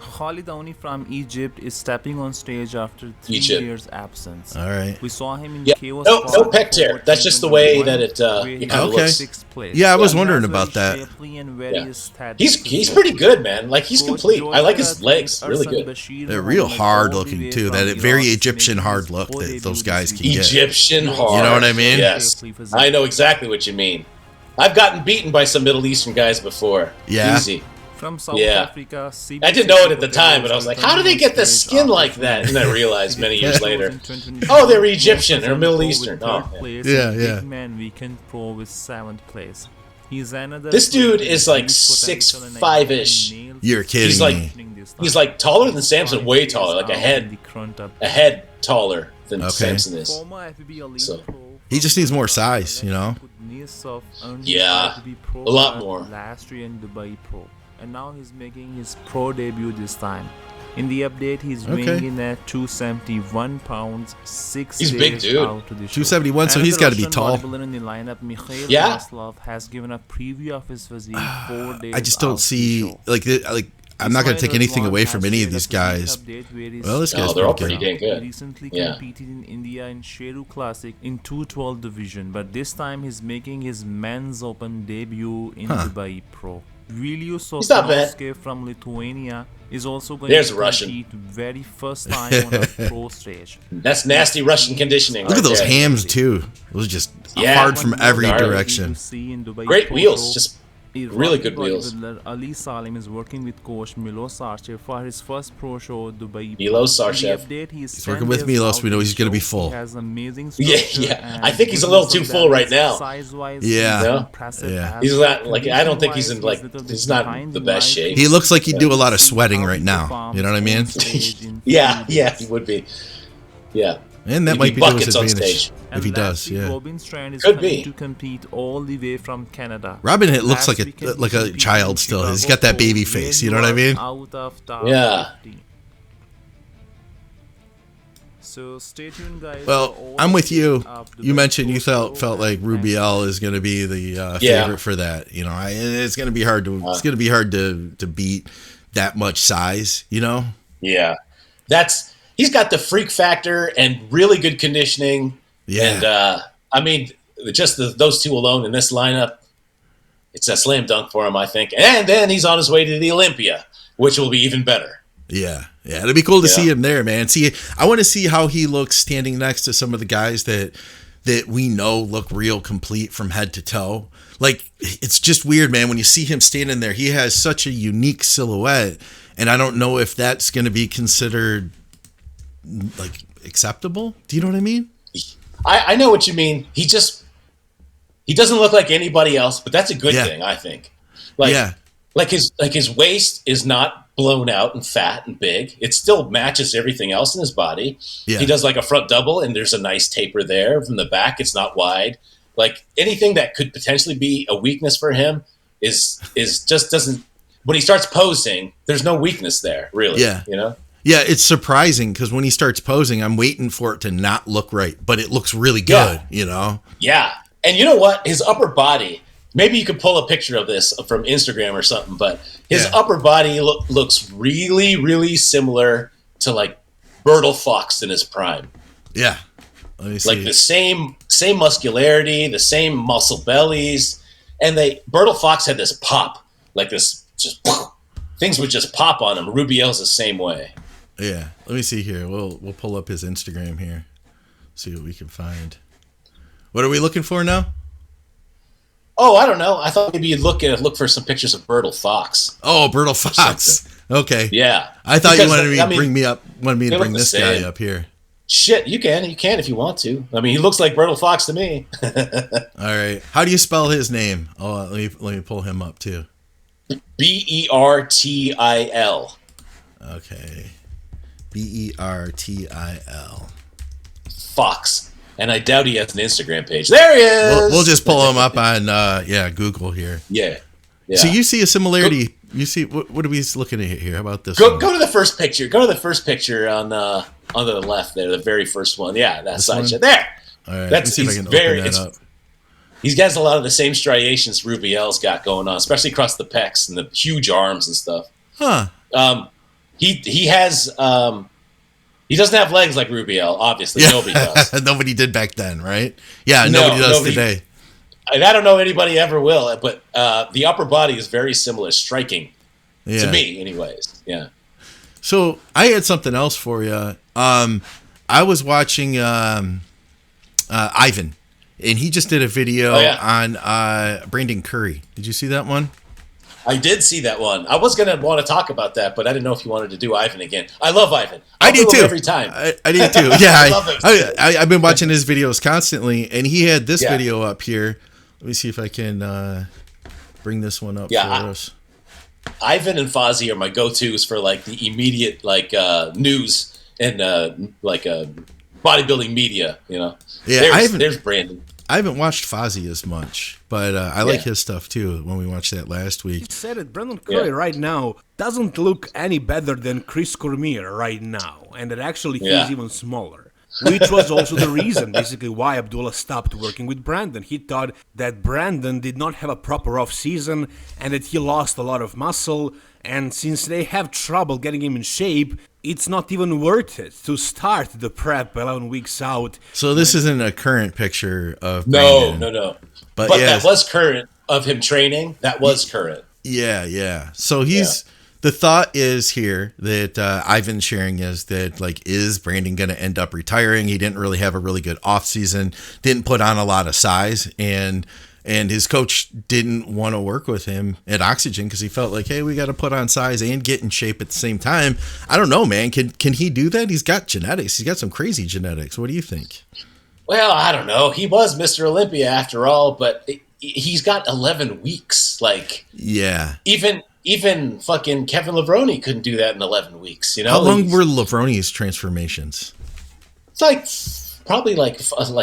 Khalid Aouni from Egypt is stepping on stage after 3 years absence. All right. We saw him in no pec tear. That's just the way that it kind of looks. Yeah, I was wondering about that. Yeah. He's pretty good, man. Like, he's complete. I like his legs. Really good. They're real hard looking too. That very Egyptian hard look that those guys can get. Egyptian hard. You know what I mean? Yes. I know exactly what you mean. I've gotten beaten by some Middle Eastern guys before. Yeah. Easy. From South Africa, I didn't know it at the time, but I was like, how do they get the skin like that? And I realized many years later, oh, they're Egyptian or Middle Eastern. Oh, yeah. Big Man Weekend Pro with 7th place. He's another. This dude is like 6'5"-ish. You're kidding me. He's like taller than Samson, way taller, like a head taller than Samson is. So he just needs more size, you know. Yeah, a lot more. Last year in Dubai Pro. And now he's making his pro debut this time. In the update, he's weighing in at 271 pounds, 6 he's days big, dude. out to the show. 271, so he's got to be tall. In the lineup, Mikhail yeah. Maslov has given a preview of his physique 4 days. I just don't see like I'm not going to take anything away from any of these guys. Well, this guy's they're all pretty dang good. He recently competed in India in Sheru Classic in 212 division, but this time he's making his men's open debut in Dubai Pro. Vilius Sosnovsky from Lithuania is also going to compete very first time on a pro stage. That's nasty Russian conditioning. Look at those hams too. Those are just hard from every direction. Great wheels, just really good wheels. Ali Salim is working with coach Milos Sarchev for his first pro show, Dubai. Milos Sarchev. He's working with Milos. We know he's going to be full. He has amazing yeah. I think he's a little too full right now. Yeah. He's not like I don't think he's in like he's not the best shape. He looks like he'd do a lot of sweating right now. You know what I mean? yeah, he would be. Yeah. And that might be to his advantage if he does. Yeah, could be. To compete all the way from Canada. Robin looks like a child still. He's got that baby face. You know what I mean? Yeah. So stay tuned, guys. Well, I'm with you. You mentioned you felt like Rubiel is going to be the favorite for that. You know, it's going to be hard to to beat that much size. You know? Yeah, he's got the freak factor and really good conditioning. Yeah. And, I mean, just those two alone in this lineup, it's a slam dunk for him, I think. And then he's on his way to the Olympia, which will be even better. Yeah. Yeah. It'll be cool to see him there, man. I want to see how he looks standing next to some of the guys that we know look real complete from head to toe. Like, it's just weird, man. When you see him standing there, he has such a unique silhouette. And I don't know if that's going to be considered like acceptable. Do you know what I mean? I know what you mean. He doesn't look like anybody else, but that's a good thing, I think. Like his waist is not blown out and fat and big. It still matches everything else in his body. Yeah. He does like a front double and there's a nice taper there. From the back, it's not wide. Like anything that could potentially be a weakness for him is just doesn't. When he starts posing, there's no weakness there, really. Yeah. You know? Yeah, it's surprising because when he starts posing, I'm waiting for it to not look right, but it looks really good, you know? Yeah. And you know what? His upper body, maybe you could pull a picture of this from Instagram or something, but his upper body looks really, really similar to like Bertil Fox in his prime. Yeah. Let me see. Like the same muscularity, the same muscle bellies. And Bertil Fox had this pop, like this, just things would just pop on him. Rubiel's the same way. Yeah. Let me see here. We'll pull up his Instagram here. See what we can find. What are we looking for now? Oh, I don't know. I thought maybe you'd look for some pictures of Bertil Fox. Oh, Bertil Fox. Okay. Yeah. I thought you wanted me to bring this guy up here. Shit, you can if you want to. I mean, he looks like Bertil Fox to me. All right. How do you spell his name? Oh, let me pull him up too. Bertil. Okay. Bertil. Fox. And I doubt he has an Instagram page. There he is. We'll just pull him up on Google here. Yeah. So you see a similarity. You see what are we looking at here? How about this? Go to the first picture. Go to the first picture on the left there, the very first one. Yeah, that side shot there. All right. That's Let's see if I can open that up. He's got a lot of the same striations Rubiel's got going on, especially across the pecs and the huge arms and stuff. Huh. He has he doesn't have legs like Rubiel, obviously. Yeah. Nobody does. Nobody did back then, right? Yeah, nobody does today. I don't know anybody ever will, but the upper body is very similar, striking to me, anyways. Yeah. So I had something else for you. I was watching Ivan, and he just did a video on Brandon Curry. Did you see that one? I did see that one. I was going to want to talk about that, but I didn't know if you wanted to do Ivan again. I love Ivan. I do too. Every time. I do too. Yeah, I've been watching his videos constantly, and he had this video up here. Let me see if I can bring this one up for us. Ivan and Fozzie are my go-tos for like the immediate news and bodybuilding media. You know, there's Brandon. I haven't watched Fozzie as much, but I like his stuff too. When we watched that last week, he said it. Brandon Curry right now doesn't look any better than Chris Cormier right now, and that actually he's even smaller. Which was also the reason, basically, why Abdullah stopped working with Brandon. He thought that Brandon did not have a proper off-season and that he lost a lot of muscle. And since they have trouble getting him in shape, it's not even worth it to start the prep 11 weeks out. So this isn't a current picture of Brandon. No. But that was current of him training. That was current. Yeah. So he's... The thought is here that Ivan's sharing is that, like, is Brandon going to end up retiring? He didn't really have a really good offseason, didn't put on a lot of size, and his coach didn't want to work with him at Oxygen because he felt like, hey, we got to put on size and get in shape at the same time. I don't know, man. Can he do that? He's got genetics. He's got some crazy genetics. What do you think? Well, I don't know. He was Mr. Olympia after all, but he's got 11 weeks. Like, Even fucking Kevin Levrone couldn't do that in 11 weeks, you know? How long were Levrone's transformations? It's like probably like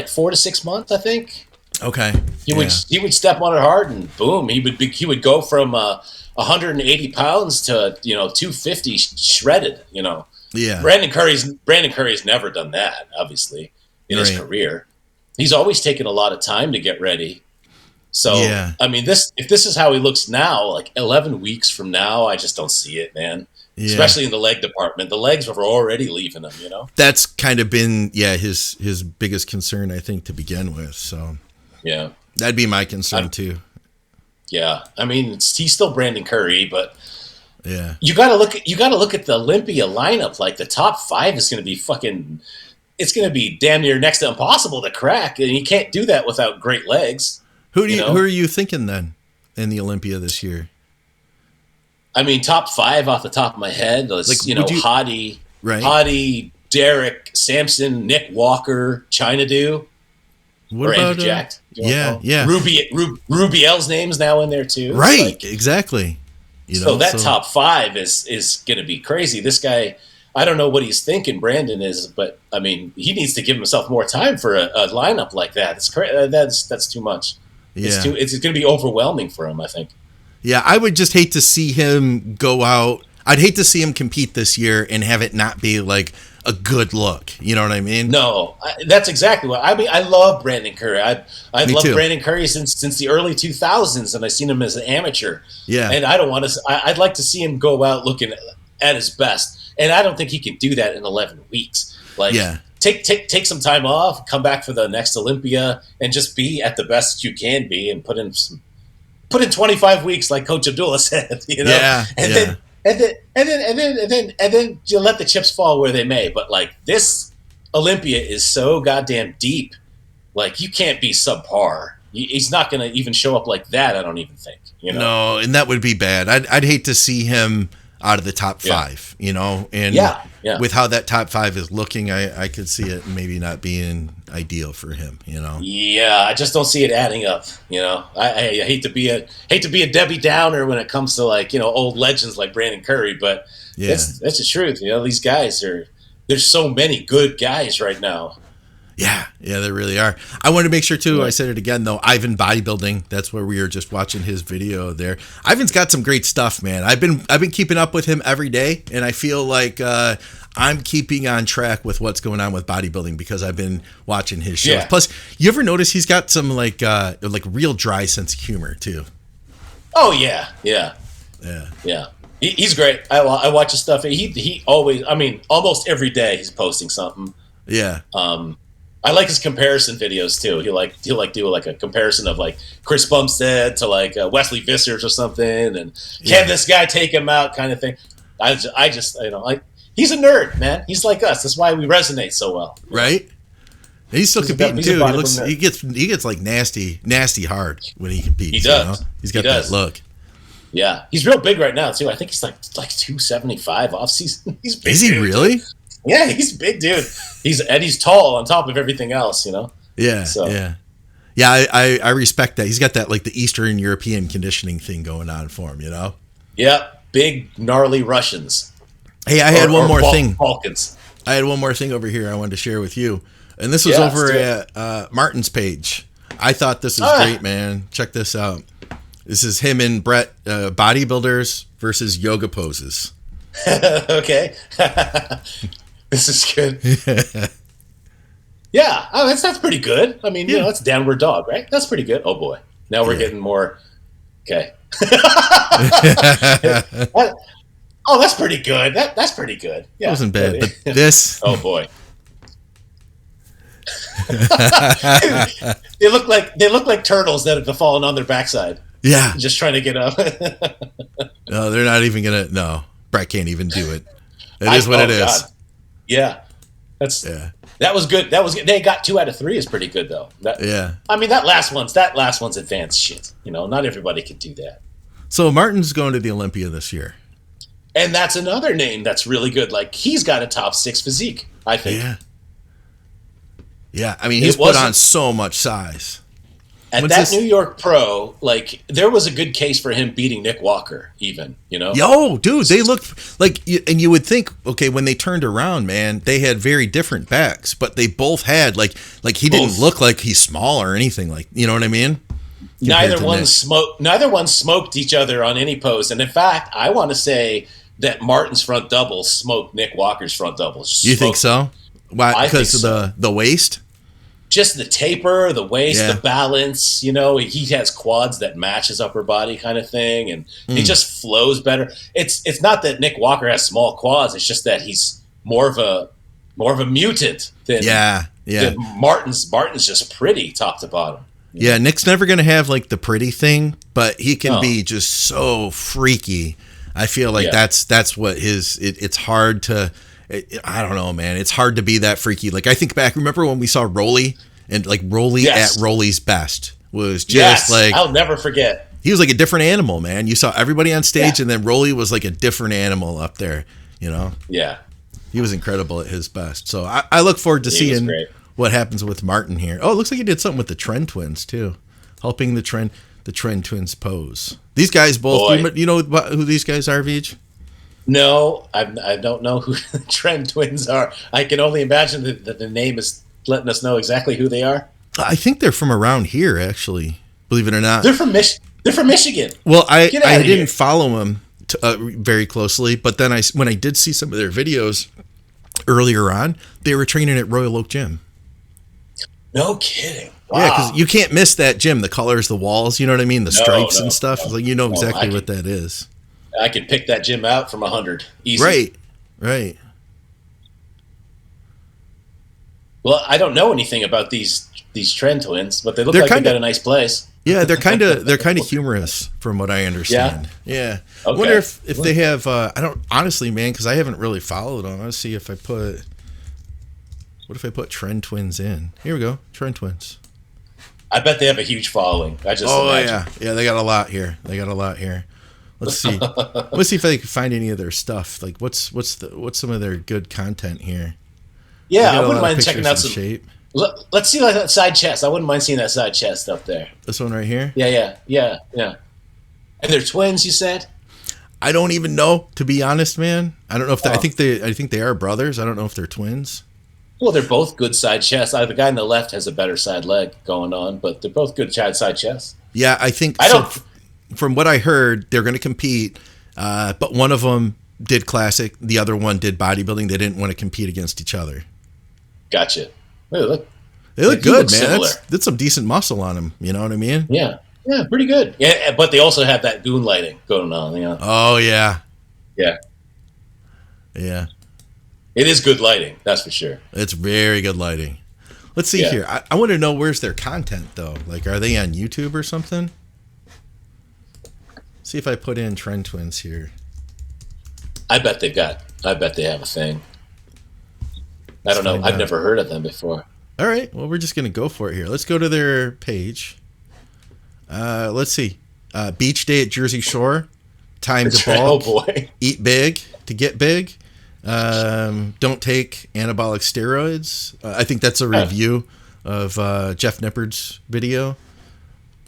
4 to 6 months, I think. Okay. He would step on it hard and boom, he would go from 180 pounds to 250 shredded, you know. Yeah. Brandon Curry's never done that, obviously, in his career. He's always taken a lot of time to get ready. So, I mean, if this is how he looks now, like 11 weeks from now, I just don't see it, man. Yeah. Especially in the leg department. The legs are already leaving him, you know? That's kind of been, his biggest concern, I think, to begin with. So, yeah. That'd be my concern, too. Yeah. I mean, he's still Brandon Curry, but you got to look at the Olympia lineup. Like, the top 5 is going to be it's going to be damn near next to impossible to crack. And you can't do that without great legs. Who are you thinking then in the Olympia this year? I mean, top 5 off the top of my head. Hottie, Derek, Sampson, Nick Walker, Chinadu, or Andrew Jacked. Yeah. Rubiel's name's now in there too. Right, exactly. Top 5 is going to be crazy. This guy, I don't know what he's thinking. Brandon is, but I mean, he needs to give himself more time for a lineup like that. It's crazy. That's too much. It's going to be overwhelming for him, I think. Yeah, I would just hate to see him go out. I'd hate to see him compete this year and have it not be like a good look. You know what I mean? No, that's exactly what I mean. I love Brandon Curry. I love Brandon Curry since the early 2000s, and I've seen him as an amateur. Yeah, and I don't want to. I'd like to see him go out looking at his best, and I don't think he can do that in 11 weeks. Take some time off, come back for the next Olympia, and just be at the best you can be, and put in 25 weeks, like Coach Abdullah said. You know, then you let the chips fall where they may. But like this Olympia is so goddamn deep, like you can't be subpar. He's not going to even show up like that. I don't even think. You know? No, and that would be bad. I'd hate to see him out of the top 5, you know, and with how that top 5 is looking, I could see it maybe not being ideal for him, you know. Yeah, I just don't see it adding up, you know. I hate to be a Debbie Downer when it comes to like, you know, old legends like Brandon Curry, but Yeah. That's the truth. You know, these guys there's so many good guys right now. Yeah, there really are. I want to make sure too. I said it again though. Ivan Bodybuilding. That's where we were just watching his video there. Ivan's got some great stuff, man. I've been keeping up with him every day, and I feel like I'm keeping on track with what's going on with bodybuilding because I've been watching his shows. Yeah. Plus, you ever notice he's got some like real dry sense of humor too? Oh yeah. He's great. I watch his stuff. He always. I mean, almost every day he's posting something. Yeah. I like his comparison videos too. He'll do like a comparison of like Chris Bumstead to like Wesley Vissers or something, and can this guy take him out kind of thing. I just he's a nerd, man. He's like us. That's why we resonate so well. Right. And he's still competing too. He gets like nasty hard when he competes. He does. You know? He's got that look. Yeah, he's real big right now too. I think he's like 275 off season. He's big. Is he really? Yeah, he's a big dude. He's tall on top of everything else, you know? Yeah, so. Yeah, I respect that. He's got that, like, the Eastern European conditioning thing going on for him, you know? Yeah, big, gnarly Russians. Hey, I had one more thing. Balkans. I had one more thing over here I wanted to share with you. And this was over at Martin's page. I thought this was great, man. Check this out. This is him and Bret, bodybuilders versus yoga poses. Okay. This is good. Yeah. Oh, that's pretty good. I mean, you know, it's downward dog, right? That's pretty good. Oh boy. Now we're getting more. Okay. Oh, that's pretty good. That's pretty good. Yeah. That wasn't bad. But this. Oh boy. They look like turtles that have fallen on their backside. Yeah. Just trying to get up. No, they're not even gonna. No, Bret can't even do it. It is what it is. God. Yeah, that was good. That was good. They got 2 out of 3 is pretty good though. I mean that last one's advanced shit. You know, not everybody can do that. So Martin's going to the Olympia this year, and that's another name that's really good. Like he's got a top 6 physique, I think. Yeah. I mean, he's put on so much size. At that New York Pro, like there was a good case for him beating Nick Walker, even, you know. Yo, dude, they looked like, and you would think, okay, when they turned around, man, they had very different backs, but they both had like he didn't look like he's small or anything, like, you know what I mean? Neither one smoked each other on any pose, and in fact, I want to say that Martin's front double smoked Nick Walker's front double. You think so? Why? Because of the waist? Just the taper, the waist, the balance, you know, he has quads that match his upper body kind of thing, and he just flows better. It's not that Nick Walker has small quads, it's just that he's more of a mutant than than Martin's just pretty top to bottom. Yeah, Nick's never going to have like the pretty thing, but he can be just so freaky. I feel like that's what it's hard to I don't know, man. It's hard to be that freaky. Like I think back, remember when we saw Rolly, and like Rolly at Rolly's best was just like, I'll never forget. He was like a different animal, man. You saw everybody on stage, and then Rolly was like a different animal up there, you know? Yeah. He was incredible at his best. So I look forward to seeing what happens with Martin here. Oh, it looks like he did something with the Tren Twins too, helping the Tren Twins pose. These guys both, you know who these guys are, Vij? No, I don't know who the Tren Twins are. I can only imagine that the name is letting us know exactly who they are. I think they're from around here, actually. Believe it or not, they're from Michigan. Well, I didn't follow them very closely, but then when I did see some of their videos earlier on, they were training at Royal Oak Gym. No kidding. Wow. Yeah, because you can't miss that gym. The colors, the walls, you know what I mean? The stripes and stuff. No. Like, you know exactly what that is. I could pick that gym out from 100 easy. Right. Well, I don't know anything about these Tren Twins, but they look like they got a nice place. Yeah, they're kind of humorous from what I understand. Yeah. I wonder if they have. I don't honestly, man, because I haven't really followed them. Let's see if I put. What if I put Tren Twins in? Here we go, Tren Twins. I bet they have a huge following. Imagine. Yeah. They got a lot here. Let's see. Let's see if I can find any of their stuff. Like, what's some of their good content here? Yeah, I wouldn't mind checking out some shape. Let's see like that side chest. I wouldn't mind seeing that side chest up there. This one right here. Yeah. And they're twins, you said? I don't even know, to be honest, man. I don't know if I think they are brothers. I don't know if they're twins. Well, they're both good side chests. The guy on the left has a better side leg going on, but they're both good side chests. Yeah, I think. From what I heard, they're going to compete, but one of them did classic, the other one did bodybuilding. They didn't want to compete against each other. Gotcha. They look good, man. Similar. That's some decent muscle on them. You know what I mean? Yeah, pretty good. Yeah, but they also have that goon lighting going on. You know? Oh yeah. Yeah. It is good lighting, that's for sure. It's very good lighting. Let's see here. I want to know where's their content though. Like, are they on YouTube or something? See if I put in Tren Twins here. I bet they have a thing. I don't know. I've never heard of them before. All right. Well, we're just going to go for it here. Let's go to their page. Let's see. Beach day at Jersey Shore. Time to bulk. Oh, boy. Eat big to get big. Don't take anabolic steroids. I think that's a review of Jeff Nippard's video.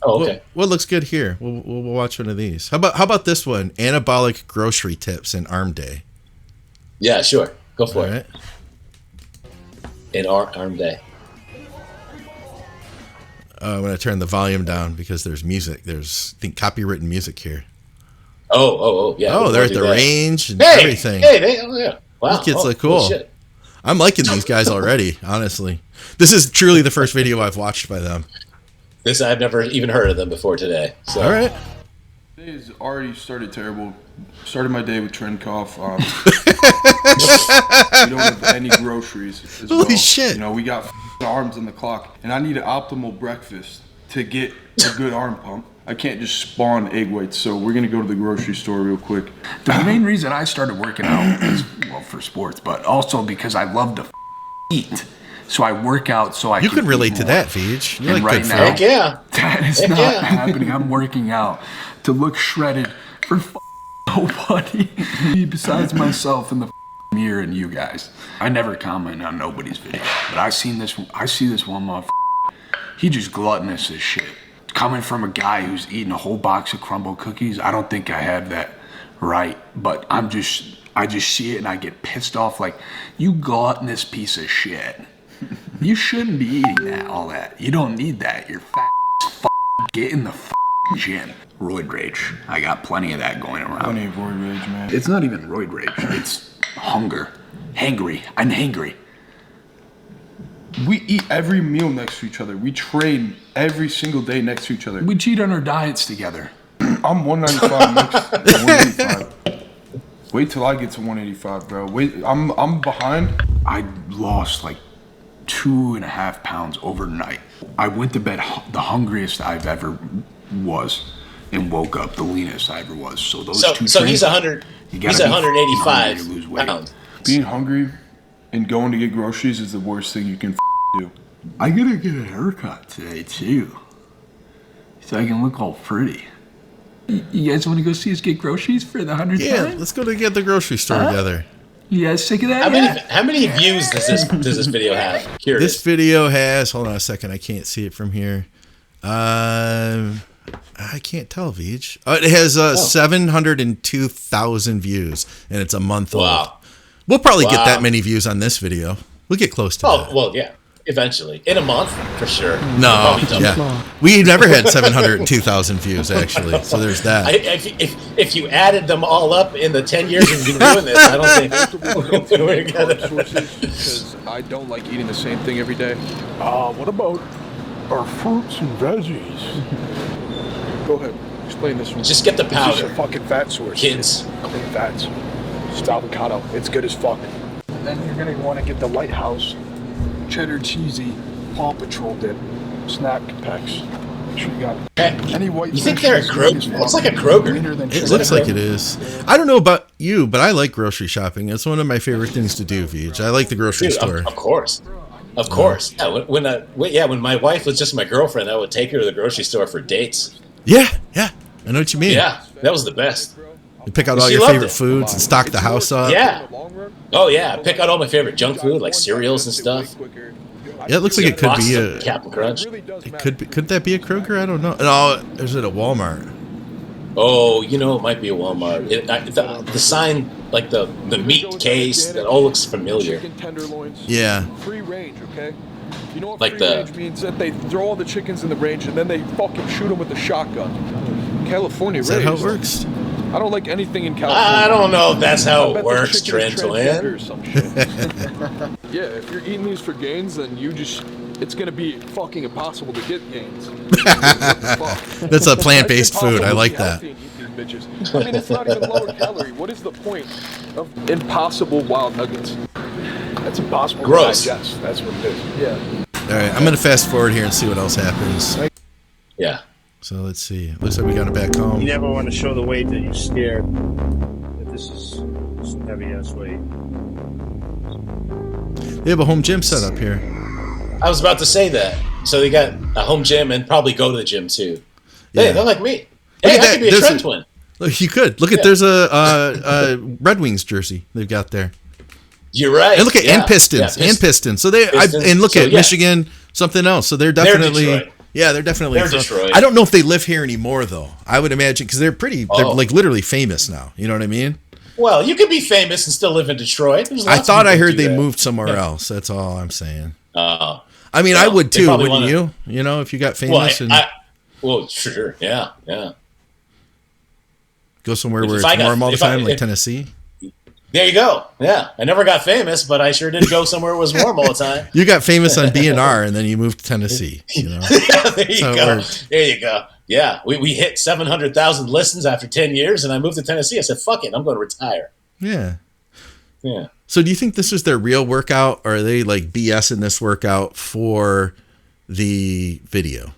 Oh, okay. What looks good here? We'll watch one of these. How about this one? Anabolic grocery tips and arm day. Yeah, sure. Go for it. In arm day. I'm going to turn the volume down because there's music. There's, I think, copywritten music here. Oh, yeah. Oh, they're at the range and everything. Yeah. Wow. These kids look cool. Shit. I'm liking these guys already, honestly. This is truly the first video I've watched by them. I've never even heard of them before today. So. All right. Today's already started terrible. Started my day with trend cough. We don't have any groceries as Holy well. shit. You know, we got arms on the clock, and I need an optimal breakfast to get a good arm pump. I can't just spawn egg whites, so we're gonna go to the grocery store real quick. The main reason I started working out is, well, for sports, but also because I love to eat. So I work out so I You can relate to that, Vij. You like right good now, food. Yeah. That is not happening. I'm working out to look shredded for nobody besides myself in the mirror and you guys. I never comment on nobody's video, but I see this one motherfucker. He just gluttonous as shit. Coming from a guy who's eating a whole box of crumble cookies, I don't think I have that right, but I just see it and I get pissed off like, you gluttonous piece of shit. You shouldn't be eating all that. You don't need that. You're fat as fuck. Get in the gym. Roid rage. I got plenty of that going around. Plenty of roid rage, man. It's not even roid rage. It's hunger. Hangry. I'm hangry. We eat every meal next to each other. We train every single day next to each other. We cheat on our diets together. I'm 195 next to 185. Wait till I get to 185, bro. Wait, I'm behind. I lost like 2.5 pounds overnight. I went to bed the hungriest I've ever was and woke up the leanest I ever was. So those two So trains, he's 100. He's 185 to lose weight. pounds. Being hungry and going to get groceries is the worst thing you can do. I gotta get a haircut today too, so I can look all pretty. You guys want to go see us get groceries for the 100th time? Let's go to get the grocery store together. You guys sick of that? How many views does this video have? Curious. This video has, hold on a second, I can't see it from here. I can't tell, Vij. It has 702,000 views, and it's a month old. We'll probably get that many views on this video. We'll get close to that. Oh, well, yeah. Eventually. In a month, for sure. No, yeah. We never had 702,000 views, actually, so there's that. If you added them all up in the 10 years we've been doing this, I don't think we're going to... Because I don't like eating the same thing every day. What about our fruits and veggies? Go ahead. Explain this one. Just get the powder. This is a fucking fat source. Kids. Clean fats. Just avocado. It's good as fuck. And then you're going to want to get the Lighthouse cheddar cheesy Paw Patrol dip snack packs. Make sure you got any white. You think they're a Kroger? It's like a Kroger. It looks like it is. I don't know about you, but I like grocery shopping. It's one of my favorite things to do, Vij. I like the grocery store. Of course. Of course. Yeah, when my wife was just my girlfriend, I would take her to the grocery store for dates. Yeah. I know what you mean. Yeah, that was the best. You pick out all your favorite foods and stock the house up. Yeah. Oh yeah, pick out all my favorite junk food like cereals and stuff. Yeah, it looks like it could be a Captain Crunch. Could that be a Kroger? I don't know. No, is it a Walmart? Oh, you know, it might be a Walmart. The sign, like the meat case, that all looks familiar. Chicken tenderloins. Yeah. Free range, okay? You know what like free range means? That they throw all the chickens in the range and then they fucking shoot them with a shotgun. California Is that how it works? I don't like anything in California. I don't know if that's how it works, Tren Twins. Yeah, if you're eating these for gains, then it's gonna be fucking impossible to get gains. That's a plant-based food. I like that. Bitches. I mean, it's not even lower calorie. What is the point of impossible wild nuggets? That's impossible Gross. to digest. That's what it is. Yeah. All right, I'm gonna fast forward here and see what else happens. Yeah. So let's see. Looks like we got it back home. You never want to show the weight that you're scared that this is some heavy ass weight. They have a home gym set up here. I was about to say that. So they got a home gym and probably go to the gym too. Hey, they're like me. Hey, I could be a Tren Twin. Look, you could. Look at there's a Red Wings jersey they've got there. You're right. And look at and Pistons. So they and look at Michigan, something else. So they're definitely they're definitely They're Detroit. I don't know if they live here anymore though. I would imagine because they're like literally famous now. You know what I mean? Well, you could be famous and still live in Detroit. I thought I heard they moved somewhere else. That's all I'm saying. I mean, I would too, wouldn't you? You know, if you got famous well, sure, yeah. Go somewhere where it's warm all the time, like Tennessee. There you go. Yeah, I never got famous, but I sure did go somewhere it was warm all the time. You got famous on BNR, and then you moved to Tennessee. You know, yeah, there you go. There you go. Yeah, we hit 700,000 listens after 10 years, and I moved to Tennessee. I said, "Fuck it, I'm going to retire." Yeah. Yeah. So, do you think this was their real workout, or are they like BSing this workout for the video?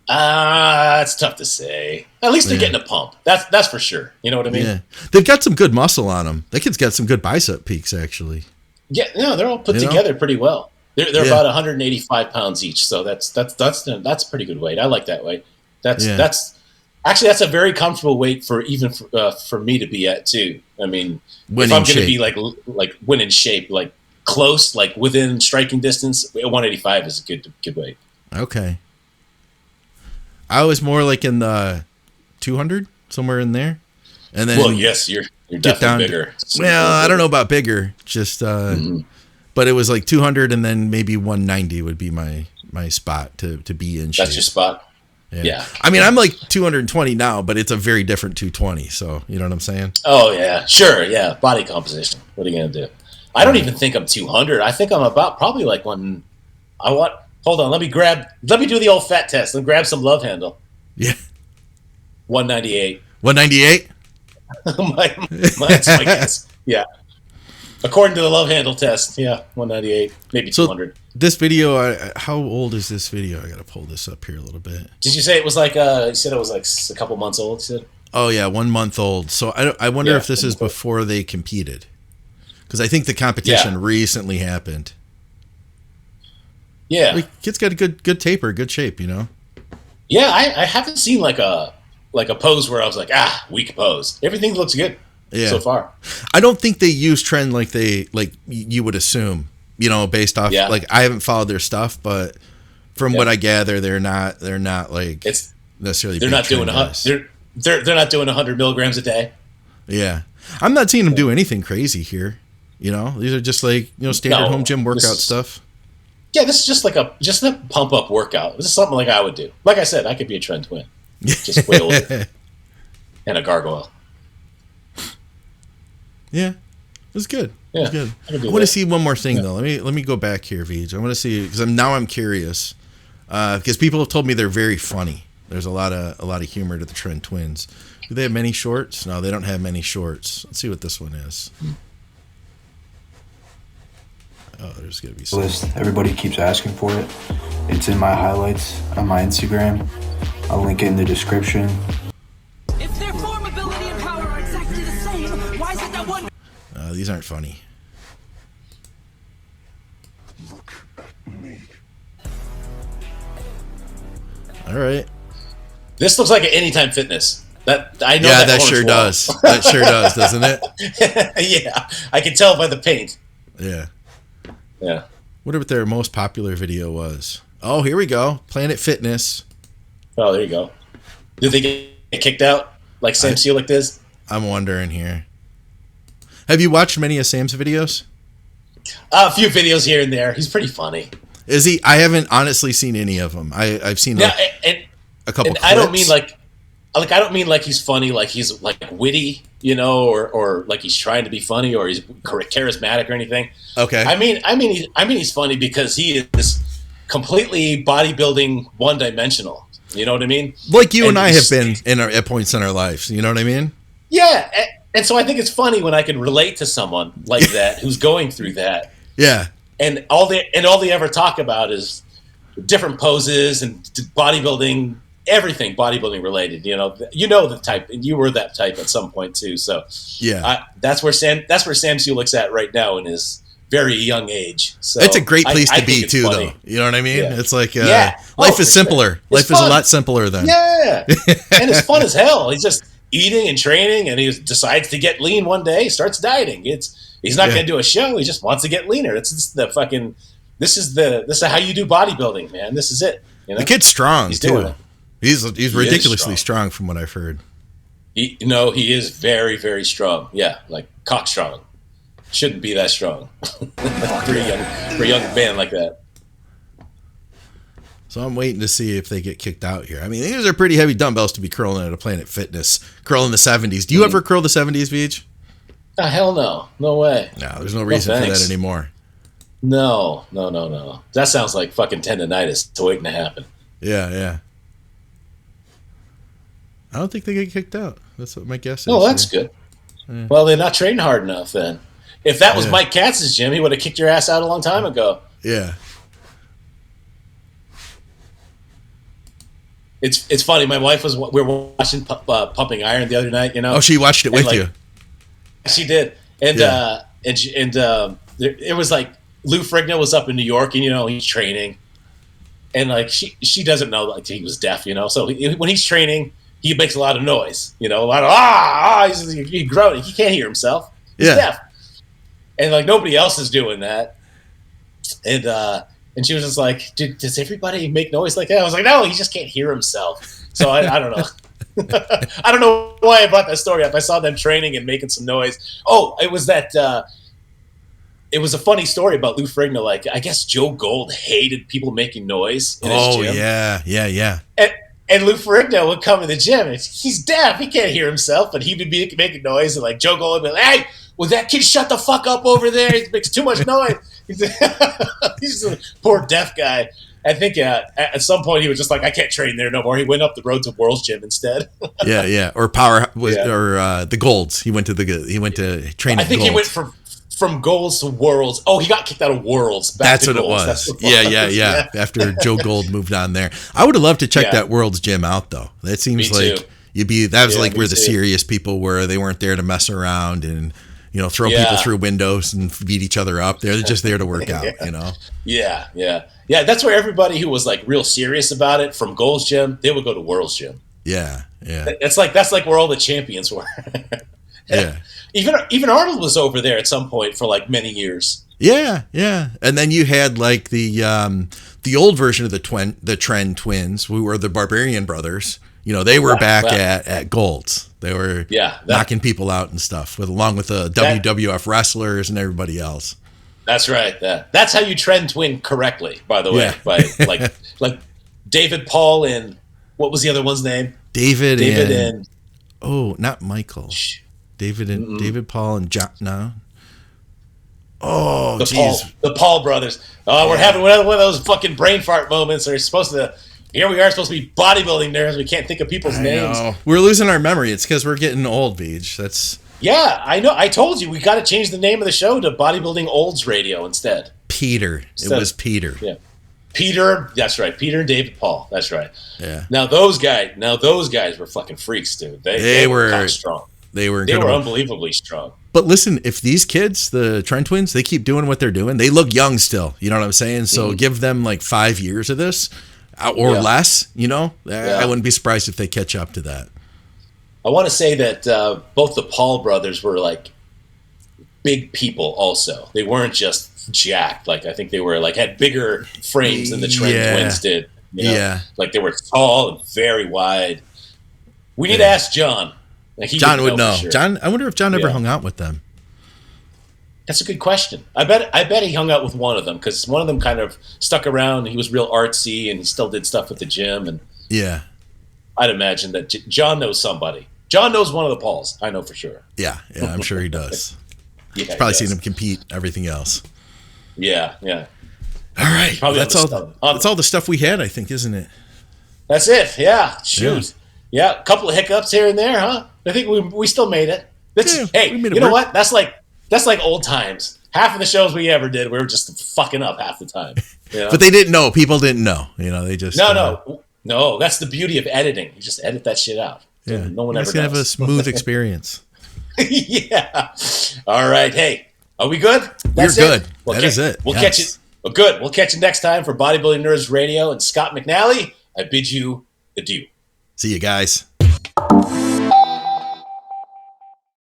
It's tough to say. At least they're getting a pump. That's for sure. You know what I mean? Yeah. They've got some good muscle on them. That kid's got some good bicep peaks, actually. Yeah, no, they're all put together pretty well. They're about 185 pounds each, so that's a pretty good weight. I like that weight. That's actually that's a very comfortable weight for me to be at too. I mean, if I'm going to be like win in shape, like close, like within striking distance, 185 is a good weight. Okay. I was more like in the 200, somewhere in there, and then yes, you're definitely bigger. Well, I don't know about bigger, just but it was like 200, and then maybe 190 would be my spot to be in shape. That's your spot. Yeah. I mean, I'm like 220 now, but it's a very different 220. So you know what I'm saying? Oh yeah, sure, yeah. Body composition. What are you gonna do? I don't even think I'm 200. I think I'm about probably like one. Hold on, let me do the old fat test. Let me grab some love handle. Yeah. 198. 198? That's my guess. Yeah. According to the love handle test, 198, maybe 200. This video, how old is this video? I got to pull this up here a little bit. Did you say it was like, you said it was like a couple months old, you said? Oh, yeah, 1 month old. So I wonder if this is before they competed. Because I think the competition recently happened. Yeah, like, kid's got a good taper, good shape, you know. Yeah, I haven't seen like a pose where I was like, weak pose. Everything looks good so far. I don't think they use trend like you would assume, you know, based off like I haven't followed their stuff, but from what I gather, they're not like necessarily. They're not doing they're not doing 100 milligrams a day. Yeah, I'm not seeing them do anything crazy here. You know, these are just like standard home gym workout stuff. Yeah, this is just a pump up workout. This is something like I would do. Like I said, I could be a Tren Twin, just way older, and a gargoyle. Yeah, it was good. Yeah, it was good. I want to see one more thing though. Let me go back here, Vij. I want to see because I'm curious because people have told me they're very funny. There's a lot of humor to the Tren Twins. Do they have many shorts? No, they don't have many shorts. Let's see what this one is. Oh, there's gonna be some. List. Everybody keeps asking for it. It's in my highlights on my Instagram. I'll link it in the description. If their form, ability, and power are exactly the same, why is it that one? These aren't funny. Look at me. All right. This looks like an Anytime Fitness. That I know. Yeah, that sure does. That sure does, doesn't it? Yeah, I can tell by the paint. Yeah. Yeah. Wonder what their most popular video was. Oh, here we go. Planet Fitness. Oh, there you go. Did they get kicked out like Sam Seelick does? I'm wondering here. Have you watched many of Sam's videos? A few videos here and there. He's pretty funny. Is he? I haven't honestly seen any of them. I've seen a couple. And clips. I don't mean like I don't mean like he's funny, like he's like witty, or like he's trying to be funny or he's charismatic or anything. Okay. I mean he's funny because he is completely bodybuilding, one dimensional. You know what I mean? Like you and I have been at points in our lives. You know what I mean? Yeah. And so I think it's funny when I can relate to someone like that who's going through that. Yeah. And all they ever talk about is different poses and bodybuilding, everything bodybuilding related. You know the type, and you were that type at some point too. So yeah, that's where Sam Seelick's at right now in his very young age. So it's a great place to be too, funny. though. You know what I mean? Yeah. It's like life is simpler. Life is a lot simpler then. Yeah, and it's fun as hell. He's just eating and training, and he decides to get lean one day. Starts dieting. He's not going to do a show. He just wants to get leaner. This is how you do bodybuilding, man. This is it. You know? The kid's strong He's too. doing it. He's ridiculously strong from what I've heard. He is very, very strong. Yeah, like cock strong. Shouldn't be that strong for a young man like that. So I'm waiting to see if they get kicked out here. I mean, these are pretty heavy dumbbells to be curling at a Planet Fitness. Curling the 70s. Do you ever curl the 70s, Vij? Oh, hell no. No way. No, there's no reason for that anymore. No. That sounds like fucking tendonitis. It's waiting to happen. Yeah. I don't think they get kicked out. That's what my guess is. Oh, that's good. Yeah. Well, they're not training hard enough then. If that was Mike Katz's gym, he would have kicked your ass out a long time ago. Yeah. It's funny. My wife we were watching Pumping Iron the other night. Oh, she watched it with you. She did, and it was like Lou Ferrigno was up in New York, and he's training, and like she doesn't know like he was deaf, So when he's training, he makes a lot of noise, a lot of he's groaning. He can't hear himself. He's deaf, and like nobody else is doing that, and she was just like, does everybody make noise like that? I was like, no, he just can't hear himself. So I don't know. I don't know why I brought that story up. I saw them training and making some noise. Oh, it was that. It was a funny story about Lou Ferrigno. Like, I guess Joe Gold hated people making noise in his gym. Yeah. And Lou Ferrigno would come to the gym, and he's deaf. He can't hear himself, but he would be making noise. And like Joe Gold would be like, "Hey, will that kid shut the fuck up over there? He makes too much noise." He's a poor deaf guy. I think at some point he was just like, I can't train there no more. He went up the road to World's Gym instead. yeah. Or the Golds. He went to training. I think he went from Golds to Worlds. Oh, he got kicked out of Worlds. That's what it was. Yeah. After Joe Gold moved on there, I would have loved to check that World's Gym out though. That seems like that was like where the serious people were. They weren't there to mess around and throw people through windows and beat each other up. They're just there to work out. Yeah, that's where everybody who was like real serious about it from Gold's Gym, they would go to World's Gym. Yeah. That's like where all the champions were. Yeah. Even Arnold was over there at some point for like many years. Yeah. And then you had like the old version of the Tren Twins, who were the Barbarian Brothers. They were back at Gold's. They were knocking people out and stuff, along with the WWF wrestlers and everybody else. That's right. That's how you Tren Twin correctly, by the way. By like David Paul and what was the other one's name? David and not Michael. David Paul and John. No. Oh, jeez. The Paul brothers. Oh, we're having one of those fucking brain fart moments. They're supposed to. Here we are supposed to be bodybuilding nerds. We can't think of people's names. Know. We're losing our memory. It's because we're getting old, Vij. That's. Yeah, I know. I told you we got to change the name of the show to Bodybuilding Olds Radio instead. Peter. It was Peter. Yeah. Peter. That's right. Peter and David Paul. That's right. Yeah. Now those guys were fucking freaks, dude. They were strong. They were unbelievably strong. But listen, if these kids, the Tren Twins, they keep doing what they're doing, they look young still. You know what I'm saying? So give them like 5 years of this or less, I wouldn't be surprised if they catch up to that. I want to say that both the Paul brothers were like big people also. They weren't just jacked. Like I think they were like had bigger frames than the Tren Twins did. Like they were tall and very wide. We need to ask John. Like, John would know. Sure. John, I wonder if John ever hung out with them. That's a good question. I bet he hung out with one of them because one of them kind of stuck around. He was real artsy and he still did stuff at the gym. And yeah, I'd imagine that John knows somebody. John knows one of the Pauls. I know for sure. Yeah, I'm sure he does. Yeah, he's probably seen him compete. Everything else. Yeah. All right, that's all. That's all the stuff we had, I think, isn't it? That's it. Yeah. Shoot. Yeah. A couple of hiccups here and there, huh? I think we still made it. Hey, you know what? That's like old times. Half of the shows we ever did, we were just fucking up half the time. You know? But they didn't know. People didn't know. They just no. That's the beauty of editing. You just edit that shit out. Yeah. No one ever gonna have a smooth experience. Yeah. All right. Hey, are we good? We're good. That is it. We'll catch you. Well, good. We'll catch you next time for Bodybuilding Nerds Radio and Scott McNally. I bid you adieu. See you guys.